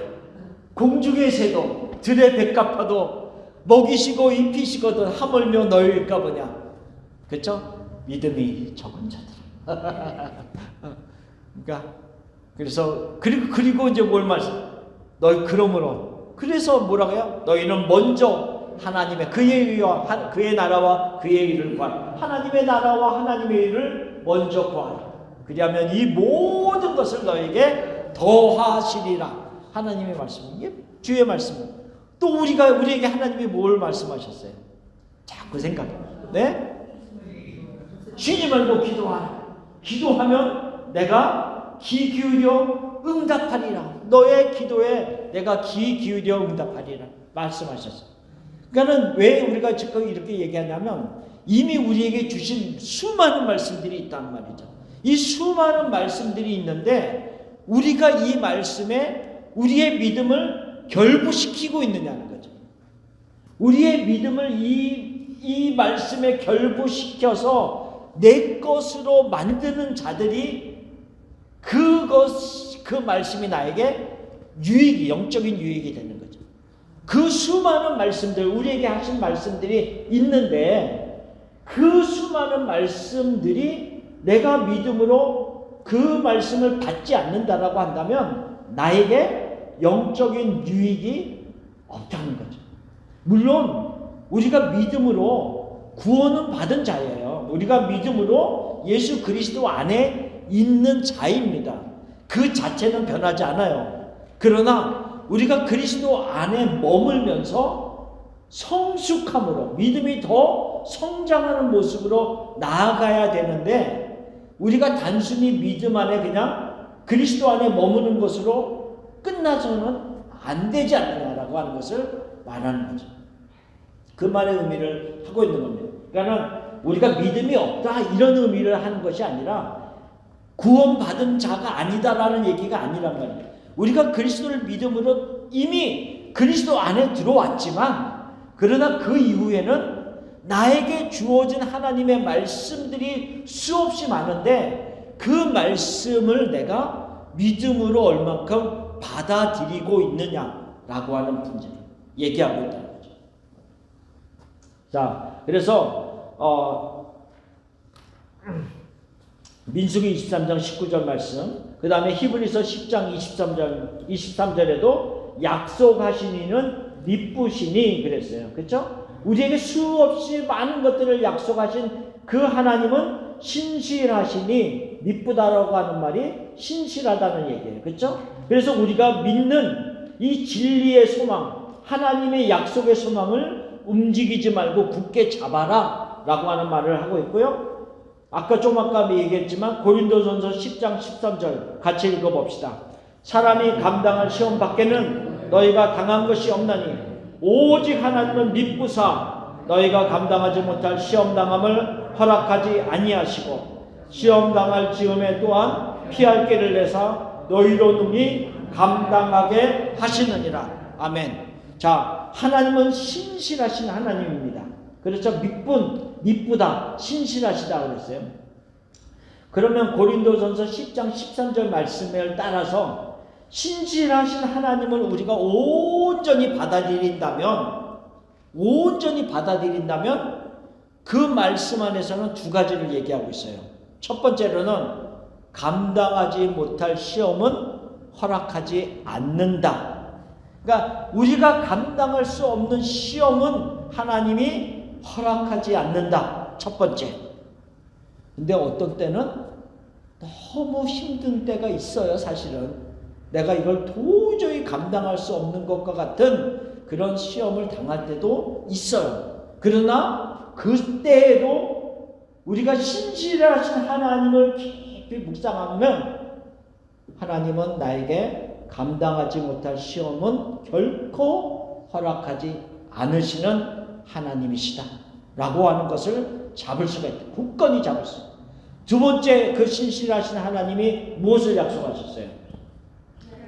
공중의 새도 들의 백합화도 먹이시고 입히시거든 하물며 너희일까 보냐. 그렇죠? 믿음이 적은 자들. 그러니까 그리고 이제 뭘 말씀? 너희 그러므로 그래서 뭐라고요? 너희는 먼저 하나님의 그의 나라와 그의 일을 구하라. 하나님의 나라와 하나님의 일을 먼저 구하라. 그리하면 이 모든 것을 너에게 더하시리라. 하나님의 말씀, 이게 주의 말씀. 또 우리에게 하나님이 뭘 말씀하셨어요? 자꾸 생각해. 네? 쉬지 말고 기도하라. 기도하면 내가 귀 기울여 응답하리라. 너의 기도에 내가 귀 기울여 응답하리라 말씀하셨어요. 그러니까 왜 우리가 지금 이렇게 얘기하냐면 이미 우리에게 주신 수많은 말씀들이 있단 말이죠. 이 수많은 말씀들이 있는데 우리가 이 말씀에 우리의 믿음을 결부시키고 있느냐는 거죠. 우리의 믿음을 이 말씀에 결부시켜서 내 것으로 만드는 자들이 그 말씀이 나에게 영적인 유익이 되는 거죠. 그 수많은 말씀들, 우리에게 하신 말씀들이 있는데 그 수많은 말씀들이 내가 믿음으로 그 말씀을 받지 않는다라고 한다면 나에게 영적인 유익이 없다는 거죠. 물론 우리가 믿음으로 구원은 받은 자예요. 우리가 믿음으로 예수 그리스도 안에 있는 자입니다. 그 자체는 변하지 않아요. 그러나 우리가 그리스도 안에 머물면서 성숙함으로 믿음이 더 성장하는 모습으로 나아가야 되는데 우리가 단순히 믿음 안에 그냥 그리스도 안에 머무는 것으로 끝나서는 안 되지 않느냐라고 하는 것을 말하는 거죠. 그 말의 의미를 하고 있는 겁니다. 그러니까 우리가 믿음이 없다 이런 의미를 하는 것이 아니라 구원받은 자가 아니다라는 얘기가 아니란 말이에요. 우리가 그리스도를 믿음으로 이미 그리스도 안에 들어왔지만 그러나 그 이후에는 나에게 주어진 하나님의 말씀들이 수없이 많은데 그 말씀을 내가 믿음으로 얼만큼 받아들이고 있느냐라고 하는 문제 얘기하고 있다는 거죠. 자, 그래서 민수기 23장 19절 말씀, 그 다음에 히브리서 10장 23절에도 약속하신 이는 미쁘시니 그랬어요. 그렇죠? 우리에게 수없이 많은 것들을 약속하신 그 하나님은 신실하시니 미쁘다라고 하는 말이 신실하다는 얘기예요. 그렇죠? 그래서 우리가 믿는 이 진리의 소망, 하나님의 약속의 소망을 움직이지 말고 굳게 잡아라 라고 하는 말을 하고 있고요. 아까 얘기했지만 고린도전서 10장 13절 같이 읽어봅시다. 사람이 감당할 시험 밖에는 너희가 당한 것이 없나니 오직 하나님은 미쁘사 너희가 감당하지 못할 시험당함을 허락하지 아니하시고 시험당할 즈음에 또한 피할 길을 내사 너희로 능히 감당하게 하시느니라. 아멘. 자, 하나님은 신실하신 하나님입니다. 그렇죠? 미쁘다, 신실하시다 그랬어요. 그러면 고린도전서 10장 13절 말씀을 따라서 신실하신 하나님을 우리가 온전히 받아들인다면 그 말씀 안에서는 두 가지를 얘기하고 있어요. 첫 번째로는 감당하지 못할 시험은 허락하지 않는다. 그러니까 우리가 감당할 수 없는 시험은 하나님이 허락하지 않는다. 첫 번째. 근데 어떤 때는 너무 힘든 때가 있어요. 사실은 내가 이걸 도저히 감당할 수 없는 것과 같은 그런 시험을 당할 때도 있어요. 그러나 그때에도 우리가 신실하신 하나님을 깊이 묵상하면 하나님은 나에게 감당하지 못할 시험은 결코 허락하지 않으시는 하나님이시다 라고 하는 것을 잡을 수가 있다. 굳건히 잡을 수. 두 번째, 그 신실하신 하나님이 무엇을 약속하셨어요?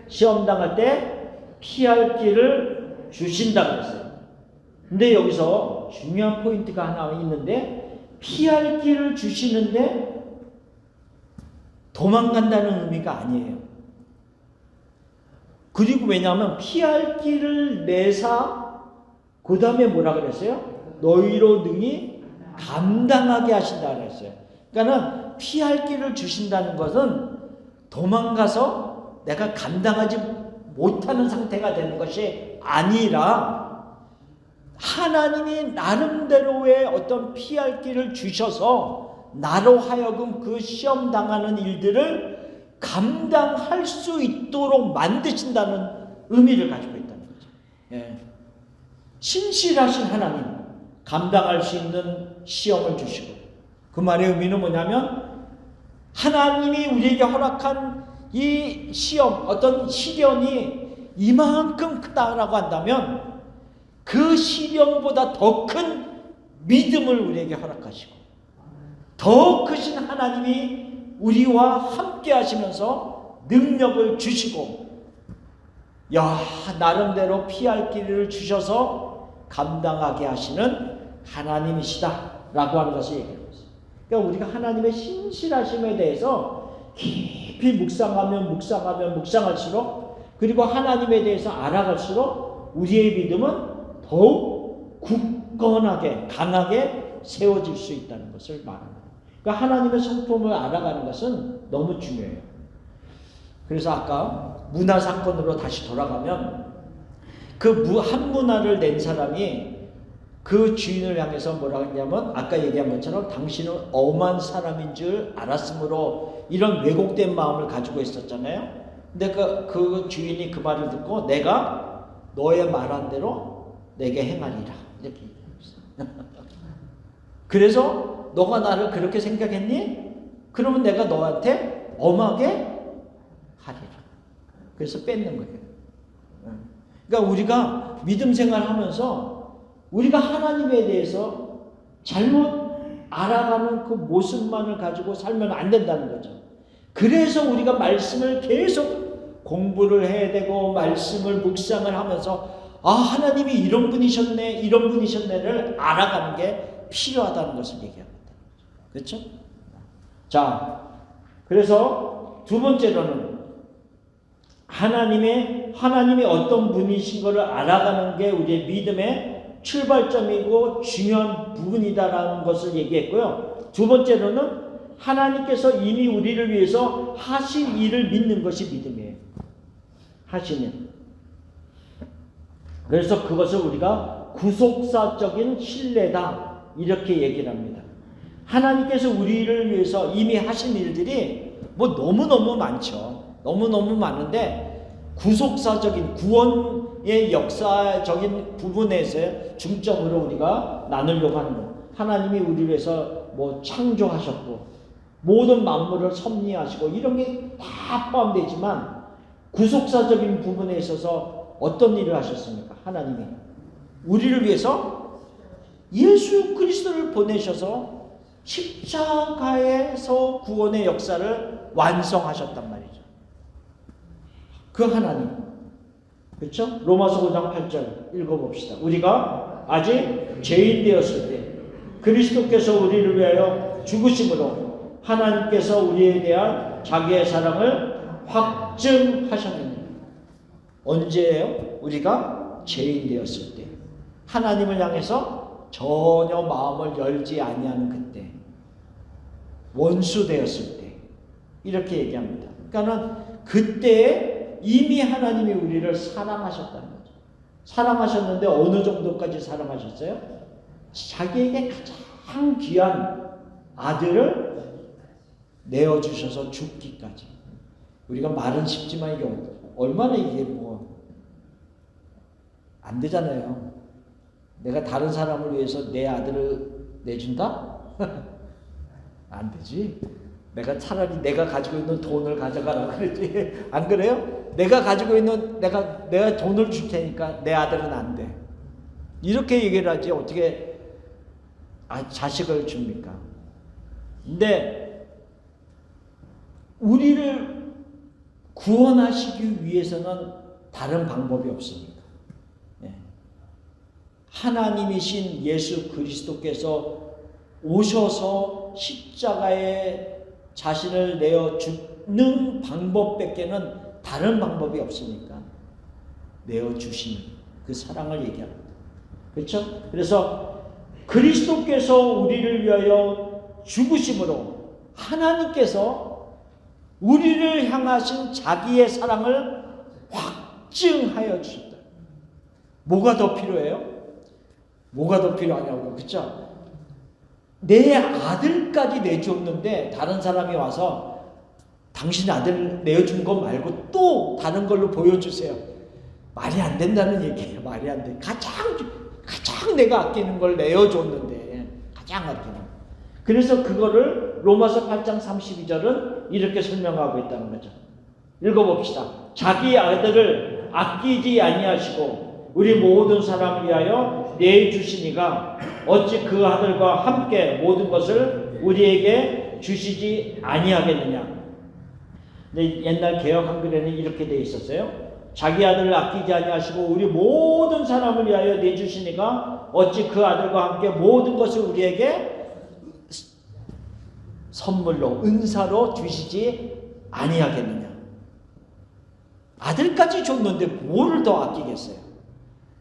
시험 당할 때 피할 길을 주신다 그랬어요. 근데 여기서 중요한 포인트가 하나 있는데 피할 길을 주시는데 도망간다는 의미가 아니에요. 그리고 왜냐하면 피할 길을 내사 그 다음에 뭐라 그랬어요? 너희로 능히 감당하게 하신다 그랬어요. 그러니까 피할 길을 주신다는 것은 도망가서 내가 감당하지 못하는 상태가 되는 것이 아니라 하나님이 나름대로의 어떤 피할 길을 주셔서 나로 하여금 그 시험 당하는 일들을 감당할 수 있도록 만드신다는 의미를 가지고 있다는 거죠. 예. 신실하신 하나님, 감당할 수 있는 시험을 주시고, 그 말의 의미는 뭐냐면 하나님이 우리에게 허락한 이 시험, 어떤 시련이 이만큼 크다라고 한다면 그 시련보다 더 큰 믿음을 우리에게 허락하시고 더 크신 하나님이 우리와 함께 하시면서 능력을 주시고 나름대로 피할 길을 주셔서 감당하게 하시는 하나님이시다 라고 하는 것을 얘기하고 있어요. 그러니까 우리가 하나님의 신실하심에 대해서 깊이 묵상할수록 그리고 하나님에 대해서 알아갈수록 우리의 믿음은 더욱 굳건하게 강하게 세워질 수 있다는 것을 말합니다. 그러니까 하나님의 성품을 알아가는 것은 너무 중요해요. 그래서 아까 문화 사건으로 다시 돌아가면 그 한 문화를 낸 사람이 그 주인을 향해서 뭐라고 했냐면 아까 얘기한 것처럼 당신은 엄한 사람인 줄 알았으므로 이런 왜곡된 마음을 가지고 있었잖아요. 근데 그 주인이 그 말을 듣고 내가 너의 말한 대로 내게 행하리라 이렇게 얘기했어요. 그래서 너가 나를 그렇게 생각했니? 그러면 내가 너한테 엄하게 하리라. 그래서 뺏는 거예요. 그러니까 우리가 믿음 생활하면서 우리가 하나님에 대해서 잘못 알아가는 그 모습만을 가지고 살면 안 된다는 거죠. 그래서 우리가 말씀을 계속 공부를 해야 되고 말씀을 묵상을 하면서 아 하나님이 이런 분이셨네 이런 분이셨네를 알아가는 게 필요하다는 것을 얘기합니다. 그렇죠? 자, 그래서 두 번째로는 하나님이 어떤 분이신 것을 알아가는 게 우리의 믿음의 출발점이고 중요한 부분이다라는 것을 얘기했고요. 두 번째로는 하나님께서 이미 우리를 위해서 하신 일을 믿는 것이 믿음이에요. 하시는. 그래서 그것을 우리가 구속사적인 신뢰다 이렇게 얘기를 합니다. 하나님께서 우리를 위해서 이미 하신 일들이 뭐 너무너무 많죠. 너무너무 많은데 구속사적인 구원의 역사적인 부분에서 중점으로 우리가 나누려고 하는 거. 하나님이 우리를 위해서 뭐 창조하셨고 모든 만물을 섭리하시고 이런 게 다 포함되지만 구속사적인 부분에 있어서 어떤 일을 하셨습니까? 하나님이 우리를 위해서 예수 그리스도를 보내셔서 십자가에서 구원의 역사를 완성하셨단 말이죠. 그 하나님. 그렇죠? 로마서 5장 8절 읽어봅시다. 우리가 아직 죄인 되었을 때 그리스도께서 우리를 위하여 죽으심으로 하나님께서 우리에 대한 자기의 사랑을 확증하셨느니라. 언제예요? 우리가 죄인 되었을 때. 하나님을 향해서 전혀 마음을 열지 아니하는 그때. 원수 되었을 때. 이렇게 얘기합니다. 그러니까는 그때에 이미 하나님이 우리를 사랑하셨다는 거죠. 사랑하셨는데 어느 정도까지 사랑하셨어요? 자기에게 가장 귀한 아들을 내어주셔서 죽기까지. 우리가 말은 쉽지만 이게 얼마나 이게 뭐 안 되잖아요. 내가 다른 사람을 위해서 내 아들을 내준다? 안 되지. 내가 차라리 내가 가지고 있는 돈을 가져가라 그러지. 안 그래요? 내가 가지고 있는 내가 돈을 줄 테니까 내 아들은 안 돼. 이렇게 얘기를 하지 어떻게 자식을 줍니까? 근데 우리를 구원하시기 위해서는 다른 방법이 없습니다. 하나님이신 예수 그리스도께서 오셔서 십자가에 자신을 내어 주는 방법밖에는 다른 방법이 없으니까 내어 주시는 그 사랑을 얘기합니다. 그렇죠? 그래서 그리스도께서 우리를 위하여 죽으심으로 하나님께서 우리를 향하신 자기의 사랑을 확증하여 주셨다. 뭐가 더 필요해요? 뭐가 더 필요하냐고. 그렇죠? 내 아들까지 내줬는데 다른 사람이 와서 당신 아들 내어준 거 말고 또 다른 걸로 보여주세요. 말이 안 된다는 얘기예요. 말이 안 돼. 가장 내가 아끼는 걸 내어줬는데 가장 아끼는. 그래서 그거를 로마서 8장 32절은 이렇게 설명하고 있다는 거죠. 읽어봅시다. 자기 아들을 아끼지 아니하시고 우리 모든 사람을 위하여 내주시니가 어찌 그 아들과 함께 모든 것을 우리에게 주시지 아니하겠느냐. 근데 옛날 개역 한글에는 이렇게 되어 있었어요. 자기 아들을 아끼지 아니하시고 우리 모든 사람을 위하여 내주시니가 어찌 그 아들과 함께 모든 것을 우리에게 선물로 은사로 주시지 아니하겠느냐. 아들까지 줬는데 뭐를 더 아끼겠어요?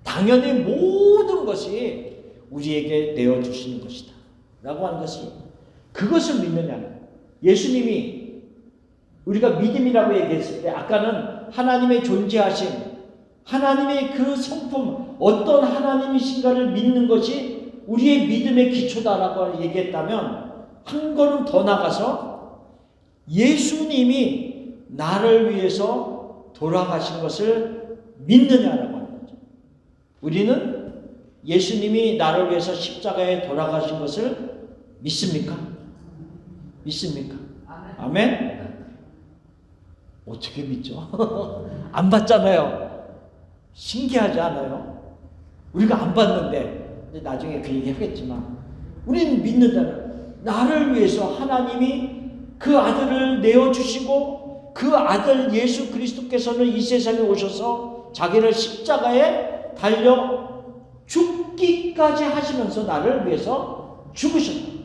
당연히 모든 것이 우리에게 내어주시는 것이다 라고 하는 것이. 그것을 믿느냐는 거예요. 예수님이 우리가 믿음이라고 얘기했을 때 아까는 하나님의 존재하심, 하나님의 그 성품, 어떤 하나님이신가를 믿는 것이 우리의 믿음의 기초다라고 얘기했다면 한 걸음 더 나가서 예수님이 나를 위해서 돌아가신 것을 믿느냐라고 하는 거죠. 우리는 예수님이 나를 위해서 십자가에 돌아가신 것을 믿습니까? 믿습니까? 아멘? 어떻게 믿죠? 안 봤잖아요. 신기하지 않아요? 우리가 안 봤는데 나중에 그 얘기 하겠지만 우리는 믿는다는 나를 위해서 하나님이 그 아들을 내어주시고 그 아들 예수 그리스도께서는 이 세상에 오셔서 자기를 십자가에 달려 죽기까지 하시면서 나를 위해서 죽으셨다.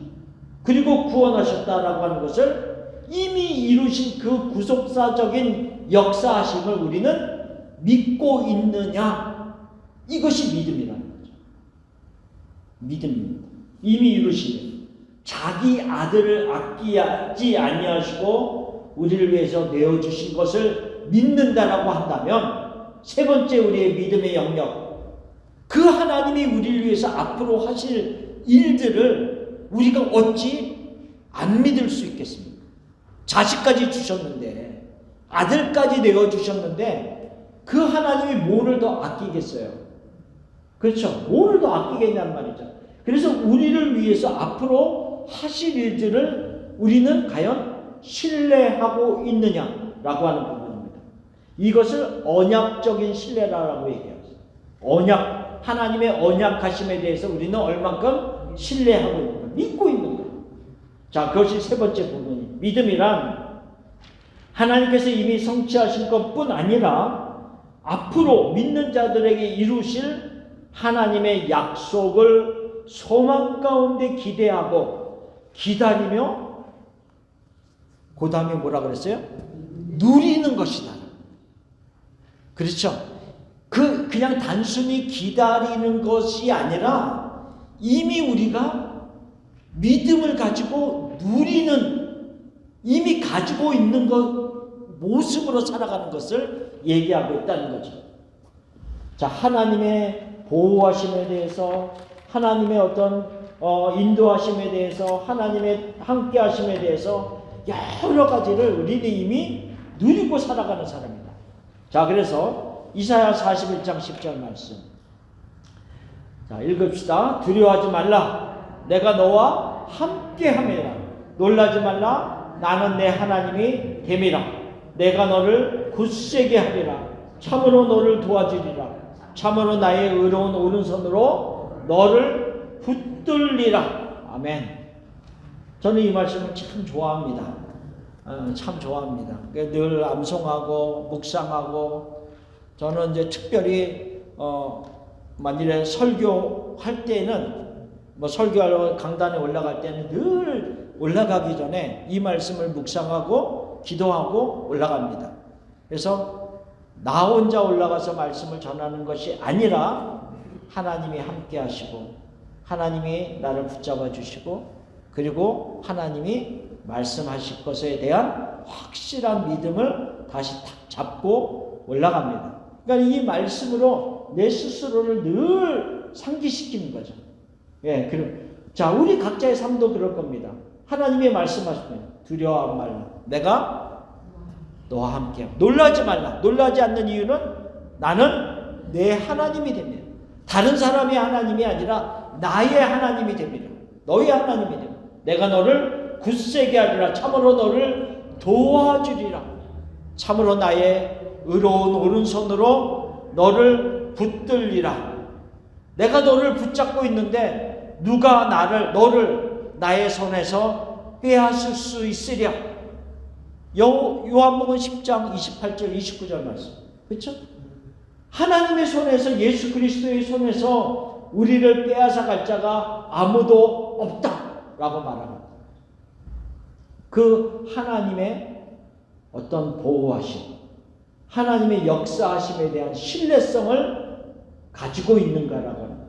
그리고 구원하셨다라고 하는 것을 이미 이루신 그 구속사적인 역사하심을 우리는 믿고 있느냐? 이것이 믿음이라는 거죠. 믿음입니다. 이미 이루신 자기 아들을 아끼지 아니하시고 우리를 위해서 내어주신 것을 믿는다라고 한다면 세 번째 우리의 믿음의 영역, 그 하나님이 우리를 위해서 앞으로 하실 일들을 우리가 어찌 안 믿을 수 있겠습니까? 자식까지 주셨는데, 아들까지 내어주셨는데 그 하나님이 뭐를 더 아끼겠어요? 그렇죠? 뭐를 더 아끼겠냔 말이죠. 그래서 우리를 위해서 앞으로 하실 일들을 우리는 과연 신뢰하고 있느냐라고 하는 부분입니다. 이것을 언약적인 신뢰라고 얘기합니다. 언약, 하나님의 언약하심에 대해서 우리는 얼만큼 신뢰하고 있는 거예요. 믿고 있는 거예요. 자, 그것이 세 번째 부분입니다. 믿음이란 하나님께서 이미 성취하신 것뿐 아니라 앞으로 믿는 자들에게 이루실 하나님의 약속을 소망 가운데 기대하고 기다리며 그 다음에 뭐라 그랬어요? 누리는 것이다. 그렇죠? 그냥 단순히 기다리는 것이 아니라 이미 우리가 믿음을 가지고 누리는, 이미 가지고 있는 것, 모습으로 살아가는 것을 얘기하고 있다는 거죠. 자, 하나님의 보호하심에 대해서, 하나님의 어떤 인도하심에 대해서, 하나님의 함께하심에 대해서 여러 가지를 우리는 이미 누리고 살아가는 사람이다. 자, 그래서 이사야 41장 10절 말씀. 자, 읽읍시다. 두려워하지 말라. 내가 너와 함께함이라. 놀라지 말라. 나는 내 하나님이 됨이라. 내가 너를 굳세게 하리라. 참으로 너를 도와주리라. 참으로 나의 의로운 오른손으로 너를 붙들리라. 아멘. 저는 이 말씀을 참 좋아합니다. 참 좋아합니다. 늘 암송하고 묵상하고, 저는 이제 특별히 만일에 설교할 때는, 뭐 설교하러 강단에 올라갈 때는 늘 올라가기 전에 이 말씀을 묵상하고 기도하고 올라갑니다. 그래서 나 혼자 올라가서 말씀을 전하는 것이 아니라 하나님이 함께 하시고 하나님이 나를 붙잡아 주시고 그리고 하나님이 말씀하실 것에 대한 확실한 믿음을 다시 탁 잡고 올라갑니다. 그러니까 이 말씀으로 내 스스로를 늘 상기시키는 거죠. 예, 자, 우리 각자의 삶도 그럴 겁니다. 하나님이 말씀하시면 두려워하지 말라. 내가 너와 함께. 놀라지 말라. 놀라지 않는 이유는 나는 내 하나님이 됩니다. 다른 사람의 하나님이 아니라 나의 하나님이 됩니다. 너의 하나님이 됩니다. 내가 너를 굳세게 하리라. 참으로 너를 도와주리라. 참으로 나의 의로운 오른손으로 너를 붙들리라. 내가 너를 붙잡고 있는데 누가 너를 나의 손에서 빼앗을 수 있으랴. 요한복음 10장 28절 29절 말씀. 그렇죠? 하나님의 손에서, 예수 그리스도의 손에서 우리를 빼앗아 갈 자가 아무도 없다라고 말합니다. 그 하나님의 어떤 보호하심, 하나님의 역사하심에 대한 신뢰성을 가지고 있는가라고 합니다.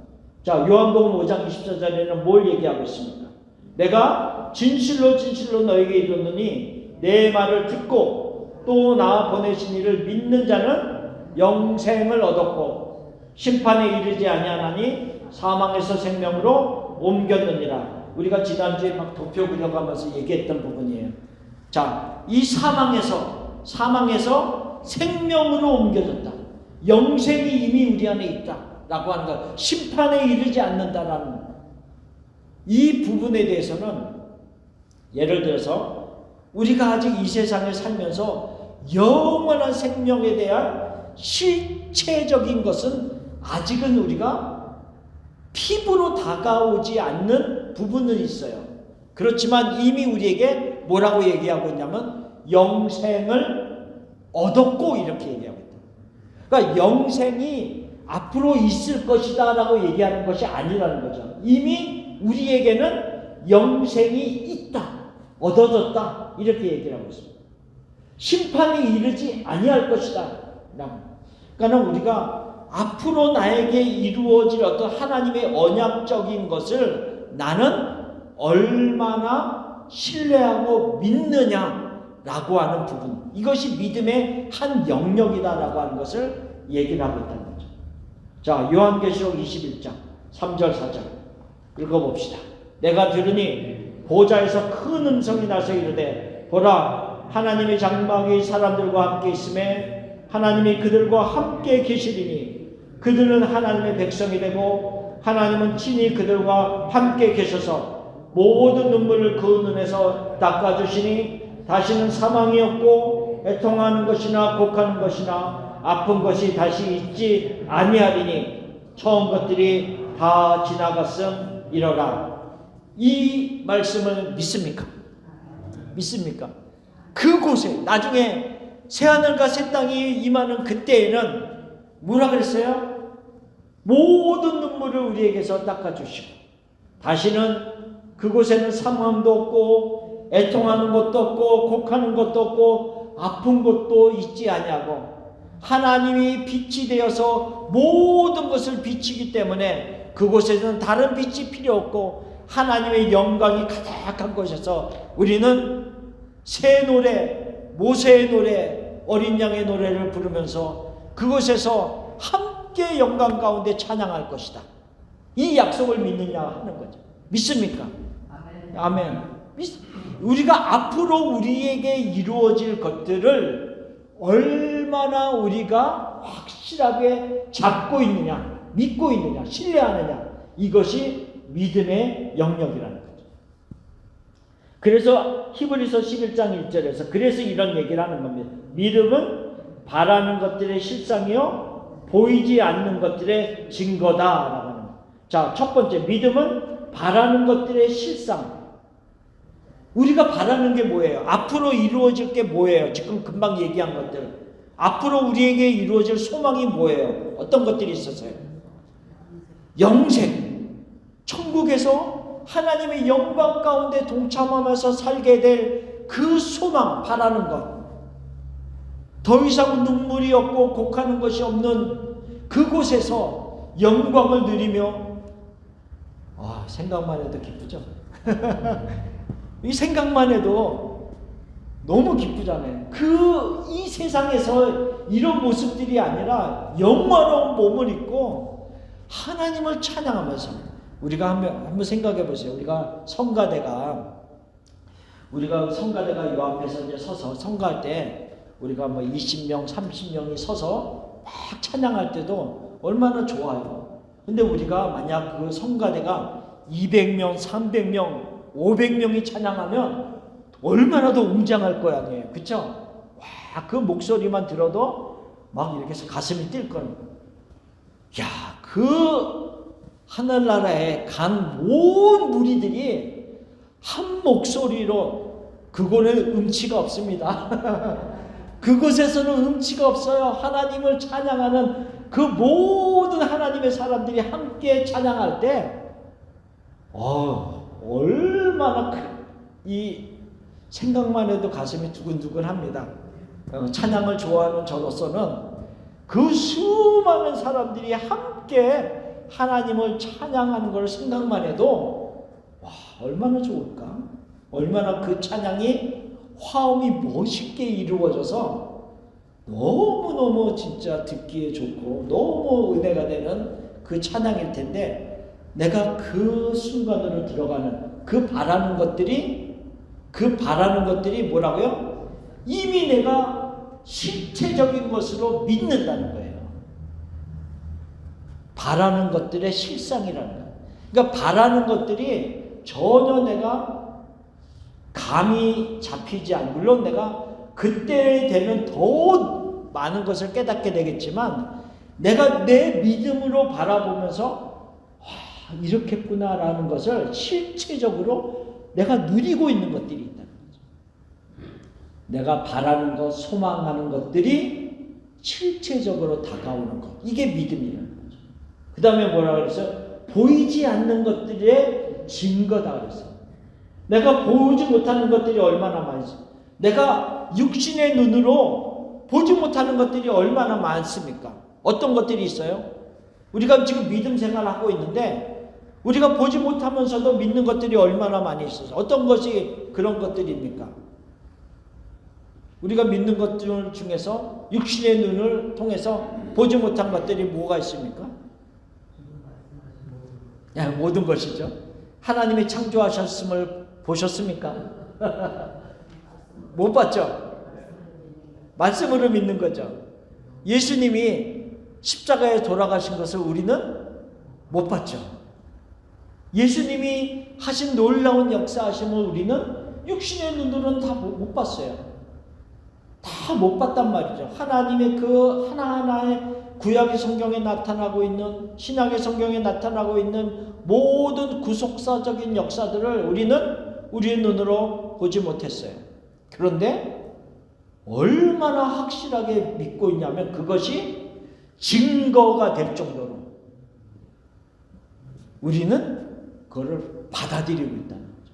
자, 요한복음 5장 24절에는 뭘 얘기하고 있습니까? 내가 진실로 진실로 너에게 이르노니 내 말을 듣고 또 나 보내신 이를 믿는 자는 영생을 얻었고 심판에 이르지 아니하나니 사망에서 생명으로 옮겼느니라. 우리가 지난주에 막 도표 그려가면서 얘기했던 부분이에요. 자, 이 사망에서 생명으로 옮겨졌다. 영생이 이미 우리 안에 있다라고 하는 것. 심판에 이르지 않는다라는 이 부분에 대해서는 예를 들어서 우리가 아직 이 세상에 살면서 영원한 생명에 대한 실체적인 것은 아직은 우리가 피부로 다가오지 않는 부분은 있어요. 그렇지만 이미 우리에게 뭐라고 얘기하고 있냐면 영생을 얻었고 이렇게 얘기하고 있다. 그러니까 영생이 앞으로 있을 것이다 라고 얘기하는 것이 아니라는 거죠. 이미 우리에게는 영생이 있다, 얻어졌다 이렇게 얘기를 하고 있습니다. 심판이 이르지 아니할 것이다 라고. 그러니까 우리가 앞으로 나에게 이루어질 어떤 하나님의 언약적인 것을 나는 얼마나 신뢰하고 믿느냐라고 하는 부분, 이것이 믿음의 한 영역이다라고 하는 것을 얘기를 하고 있다는 거죠. 자, 요한계시록 21장 3절 4절 읽어봅시다. 내가 들으니 보좌에서 큰 음성이 나서 이르되 보라 하나님의 장막이 사람들과 함께 있음에 하나님이 그들과 함께 계시리니 그들은 하나님의 백성이 되고 하나님은 친히 그들과 함께 계셔서 모든 눈물을 그 눈에서 닦아주시니 다시는 사망이 없고 애통하는 것이나 곡하는 것이나 아픈 것이 다시 있지 아니하리니 처음 것들이 다 지나갔음이러라. 이 말씀을 믿습니까? 믿습니까? 그곳에 나중에 새하늘과 새 땅이 임하는 그때에는 뭐라 그랬어요? 모든 눈물을 우리에게서 닦아주시고 다시는 그곳에는 사망도 없고 애통하는 것도 없고 곡하는 것도 없고 아픈 것도 있지 아니하고 하나님이 빛이 되어서 모든 것을 비치기 때문에 그곳에는 다른 빛이 필요 없고 하나님의 영광이 가득한 곳에서 우리는 새 노래, 모세의 노래, 어린 양의 노래를 부르면서 그곳에서 함께 영광 가운데 찬양할 것이다. 이 약속을 믿느냐 하는 거죠. 믿습니까? 아멘. 우리가 앞으로 우리에게 이루어질 것들을 얼마나 우리가 확실하게 잡고 있느냐, 믿고 있느냐, 신뢰하느냐, 이것이 믿음의 영역이라는 거죠. 그래서 히브리서 11장 1절에서 그래서 이런 얘기를 하는 겁니다. 믿음은 바라는 것들의 실상이요 보이지 않는 것들의 증거다라고 하는 거예요. 자, 첫 번째, 믿음은 바라는 것들의 실상. 우리가 바라는 게 뭐예요? 앞으로 이루어질 게 뭐예요? 지금 금방 얘기한 것들. 앞으로 우리에게 이루어질 소망이 뭐예요? 어떤 것들이 있었어요? 영생. 천국에서 하나님의 영광 가운데 동참하면서 살게 될 그 소망, 바라는 것. 더 이상 눈물이 없고 곡하는 것이 없는 그곳에서 영광을 누리며, 생각만 해도 기쁘죠? 이 생각만 해도 너무 기쁘잖아요. 이 세상에서 이런 모습들이 아니라 영원한 몸을 입고 하나님을 찬양하면서 우리가 한번 생각해 보세요. 우리가 성가대가 요 앞에서 이제 서서 성가할 때 우리가 20명, 30명이 서서 막 찬양할 때도 얼마나 좋아요. 근데 우리가 만약 그 성가대가 200명, 300명, 500명이 찬양하면 얼마나 더 웅장할 거 아니에요. 그쵸? 와, 그 목소리만 들어도 막 이렇게 해서 가슴이 뛸 거예요. 야, 그 하늘나라에 간 온 무리들이 한 목소리로, 그곳에는 음치가 없습니다. 그곳에서는 음치가 없어요. 하나님을 찬양하는 그 모든 하나님의 사람들이 함께 찬양할 때 얼마나 이 생각만 해도 가슴이 두근두근합니다. 찬양을 좋아하는 저로서는 그 수많은 사람들이 함께 하나님을 찬양하는 걸 생각만 해도 얼마나 좋을까? 얼마나 그 찬양이 화음이 멋있게 이루어져서 너무너무 진짜 듣기에 좋고 너무 은혜가 되는 그 찬양일 텐데, 내가 그 순간으로 들어가는 그 바라는 것들이 뭐라고요? 이미 내가 실체적인 것으로 믿는다는 거예요. 바라는 것들의 실상이라는 거예요. 그러니까 바라는 것들이 전혀 내가 감이 잡히지 않고, 물론 내가 그때 되면 더 많은 것을 깨닫게 되겠지만, 내가 내 믿음으로 바라보면서 이렇겠구나라는 것을 실체적으로 내가 누리고 있는 것들이 있다는 거죠. 내가 바라는 것, 소망하는 것들이 실체적으로 다가오는 것, 이게 믿음이라는 거죠. 그 다음에 뭐라 그랬어요? 보이지 않는 것들의 증거다 그랬어요. 내가 보지 못하는 것들이 얼마나 많이 있어요. 내가 육신의 눈으로 보지 못하는 것들이 얼마나 많습니까? 어떤 것들이 있어요? 우리가 지금 믿음 생활을 하고 있는데 우리가 보지 못하면서도 믿는 것들이 얼마나 많이 있어서 어떤 것이 그런 것들입니까? 우리가 믿는 것들 중에서 육신의 눈을 통해서 보지 못한 것들이 뭐가 있습니까? 모든 것이죠. 하나님이 창조하셨음을 보셨습니까? 못 봤죠? 말씀으로 믿는 거죠. 예수님이 십자가에 돌아가신 것을 우리는 못 봤죠. 예수님이 하신 놀라운 역사하심을 우리는 육신의 눈으로는 다 못 봤어요. 다 못 봤단 말이죠. 하나님의 그 하나하나의 구약의 성경에 나타나고 있는, 신약의 성경에 나타나고 있는 모든 구속사적인 역사들을 우리는 우리의 눈으로 보지 못했어요. 그런데 얼마나 확실하게 믿고 있냐면 그것이 증거가 될 정도로 우리는 그거를 받아들이고 있다는 거죠.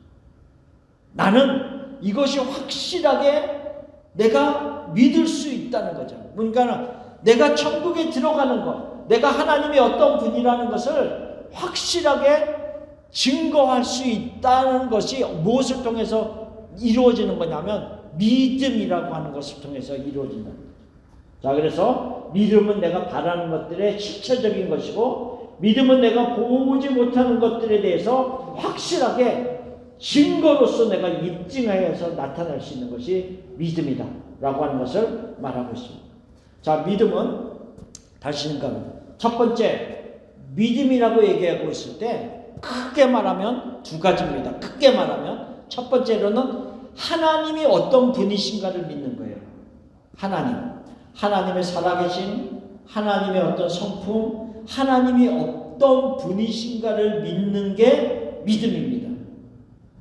나는 이것이 확실하게 내가 믿을 수 있다는 거죠. 그러니까 내가 천국에 들어가는 것, 내가 하나님이 어떤 분이라는 것을 확실하게 증거할 수 있다는 것이 무엇을 통해서 이루어지는 거냐면 믿음이라고 하는 것을 통해서 이루어진다. 자, 그래서 믿음은 내가 바라는 것들의 실체적인 것이고, 믿음은 내가 보지 못하는 것들에 대해서 확실하게 증거로서 내가 입증하여서 나타날 수 있는 것이 믿음이다 라고 하는 것을 말하고 있습니다. 자, 믿음은 다시 생각합니다. 첫 번째, 믿음이라고 얘기하고 있을 때 크게 말하면 두 가지입니다. 크게 말하면 첫 번째로는 하나님이 어떤 분이신가를 믿는 거예요. 하나님의 살아계신, 하나님의 어떤 성품, 하나님이 어떤 분이신가를 믿는 게 믿음입니다.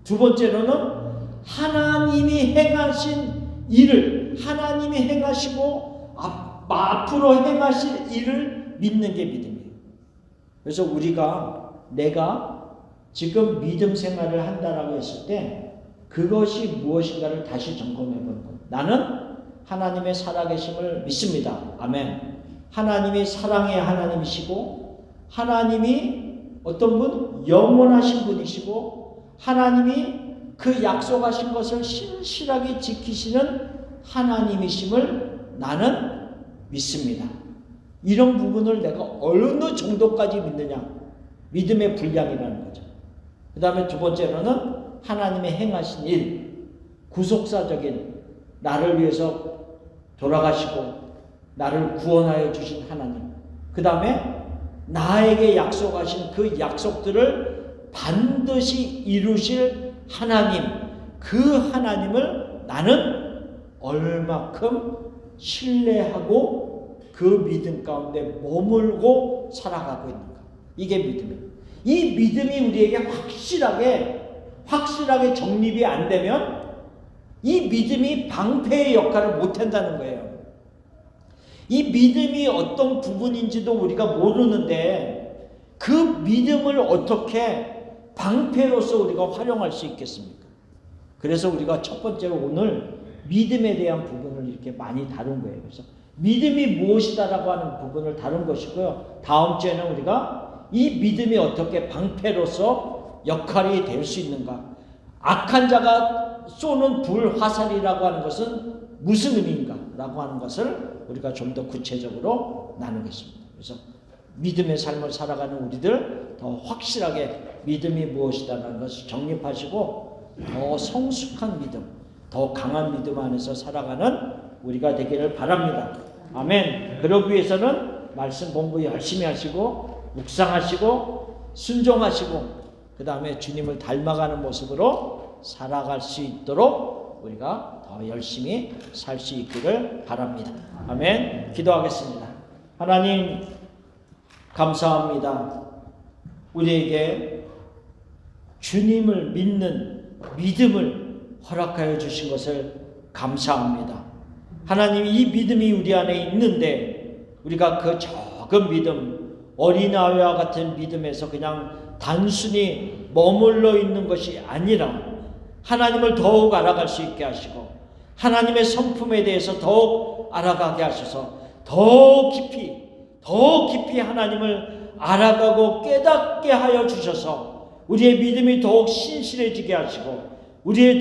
두 번째로는 하나님이 행하신 일을, 하나님이 행하시고 앞으로 행하실 일을 믿는 게 믿음이에요. 그래서 내가 지금 믿음 생활을 한다라고 했을 때 그것이 무엇인가를 다시 점검해 보는 거예요. 나는 하나님의 살아계심을 믿습니다. 아멘. 하나님이 사랑의 하나님이시고, 하나님이 어떤 분? 영원하신 분이시고, 하나님이 그 약속하신 것을 신실하게 지키시는 하나님이심을 나는 믿습니다. 이런 부분을 내가 어느 정도까지 믿느냐? 믿음의 분량이라는 거죠. 그 다음에 두 번째로는 하나님의 행하신 일, 구속사적인, 나를 위해서 돌아가시고 나를 구원하여 주신 하나님, 그 다음에 나에게 약속하신 그 약속들을 반드시 이루실 하나님, 그 하나님을 나는 얼마큼 신뢰하고 그 믿음 가운데 머물고 살아가고 있는가. 이게 믿음이에요. 이 믿음이 우리에게 확실하게 정립이 안 되면 이 믿음이 방패의 역할을 못한다는 거예요. 이 믿음이 어떤 부분인지도 우리가 모르는데 그 믿음을 어떻게 방패로서 우리가 활용할 수 있겠습니까? 그래서 우리가 첫 번째로 오늘 믿음에 대한 부분을 이렇게 많이 다룬 거예요. 그래서 믿음이 무엇이다라고 하는 부분을 다룬 것이고요. 다음 주에는 우리가 이 믿음이 어떻게 방패로서 역할이 될 수 있는가? 악한 자가 쏘는 불 화살이라고 하는 것은 무슨 의미인가? 라고 하는 것을 우리가 좀 더 구체적으로 나누겠습니다. 그래서 믿음의 삶을 살아가는 우리들 더 확실하게 믿음이 무엇이다라는 것을 정립하시고 더 성숙한 믿음, 더 강한 믿음 안에서 살아가는 우리가 되기를 바랍니다. 아멘. 그러기 위해서는 말씀 공부 열심히 하시고 묵상하시고 순종하시고 그 다음에 주님을 닮아가는 모습으로 살아갈 수 있도록 우리가 더 열심히 살 수 있기를 바랍니다. 아멘. 기도하겠습니다. 하나님 감사합니다. 우리에게 주님을 믿는 믿음을 허락하여 주신 것을 감사합니다. 하나님 이 믿음이 우리 안에 있는데 우리가 그 적은 믿음, 어린아이와 같은 믿음에서 그냥 단순히 머물러 있는 것이 아니라 하나님을 더욱 알아갈 수 있게 하시고 하나님의 성품에 대해서 더욱 알아가게 하셔서 더 깊이 하나님을 알아가고 깨닫게 하여 주셔서 우리의 믿음이 더욱 신실해지게 하시고 우리의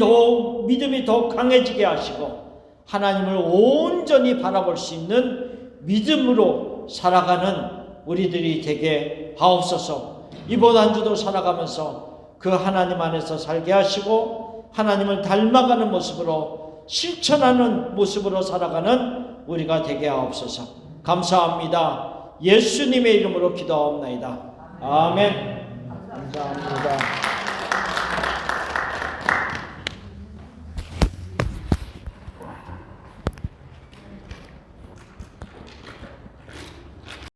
믿음이 더욱 강해지게 하시고 하나님을 온전히 바라볼 수 있는 믿음으로 살아가는 우리들이 되게 하옵소서. 이번 한 주도 살아가면서 그 하나님 안에서 살게 하시고 하나님을 닮아가는 모습으로 실천하는 모습으로 살아가는 우리가 되게 하옵소서. 감사합니다. 예수님의 이름으로 기도하옵나이다. 아멘. 감사합니다.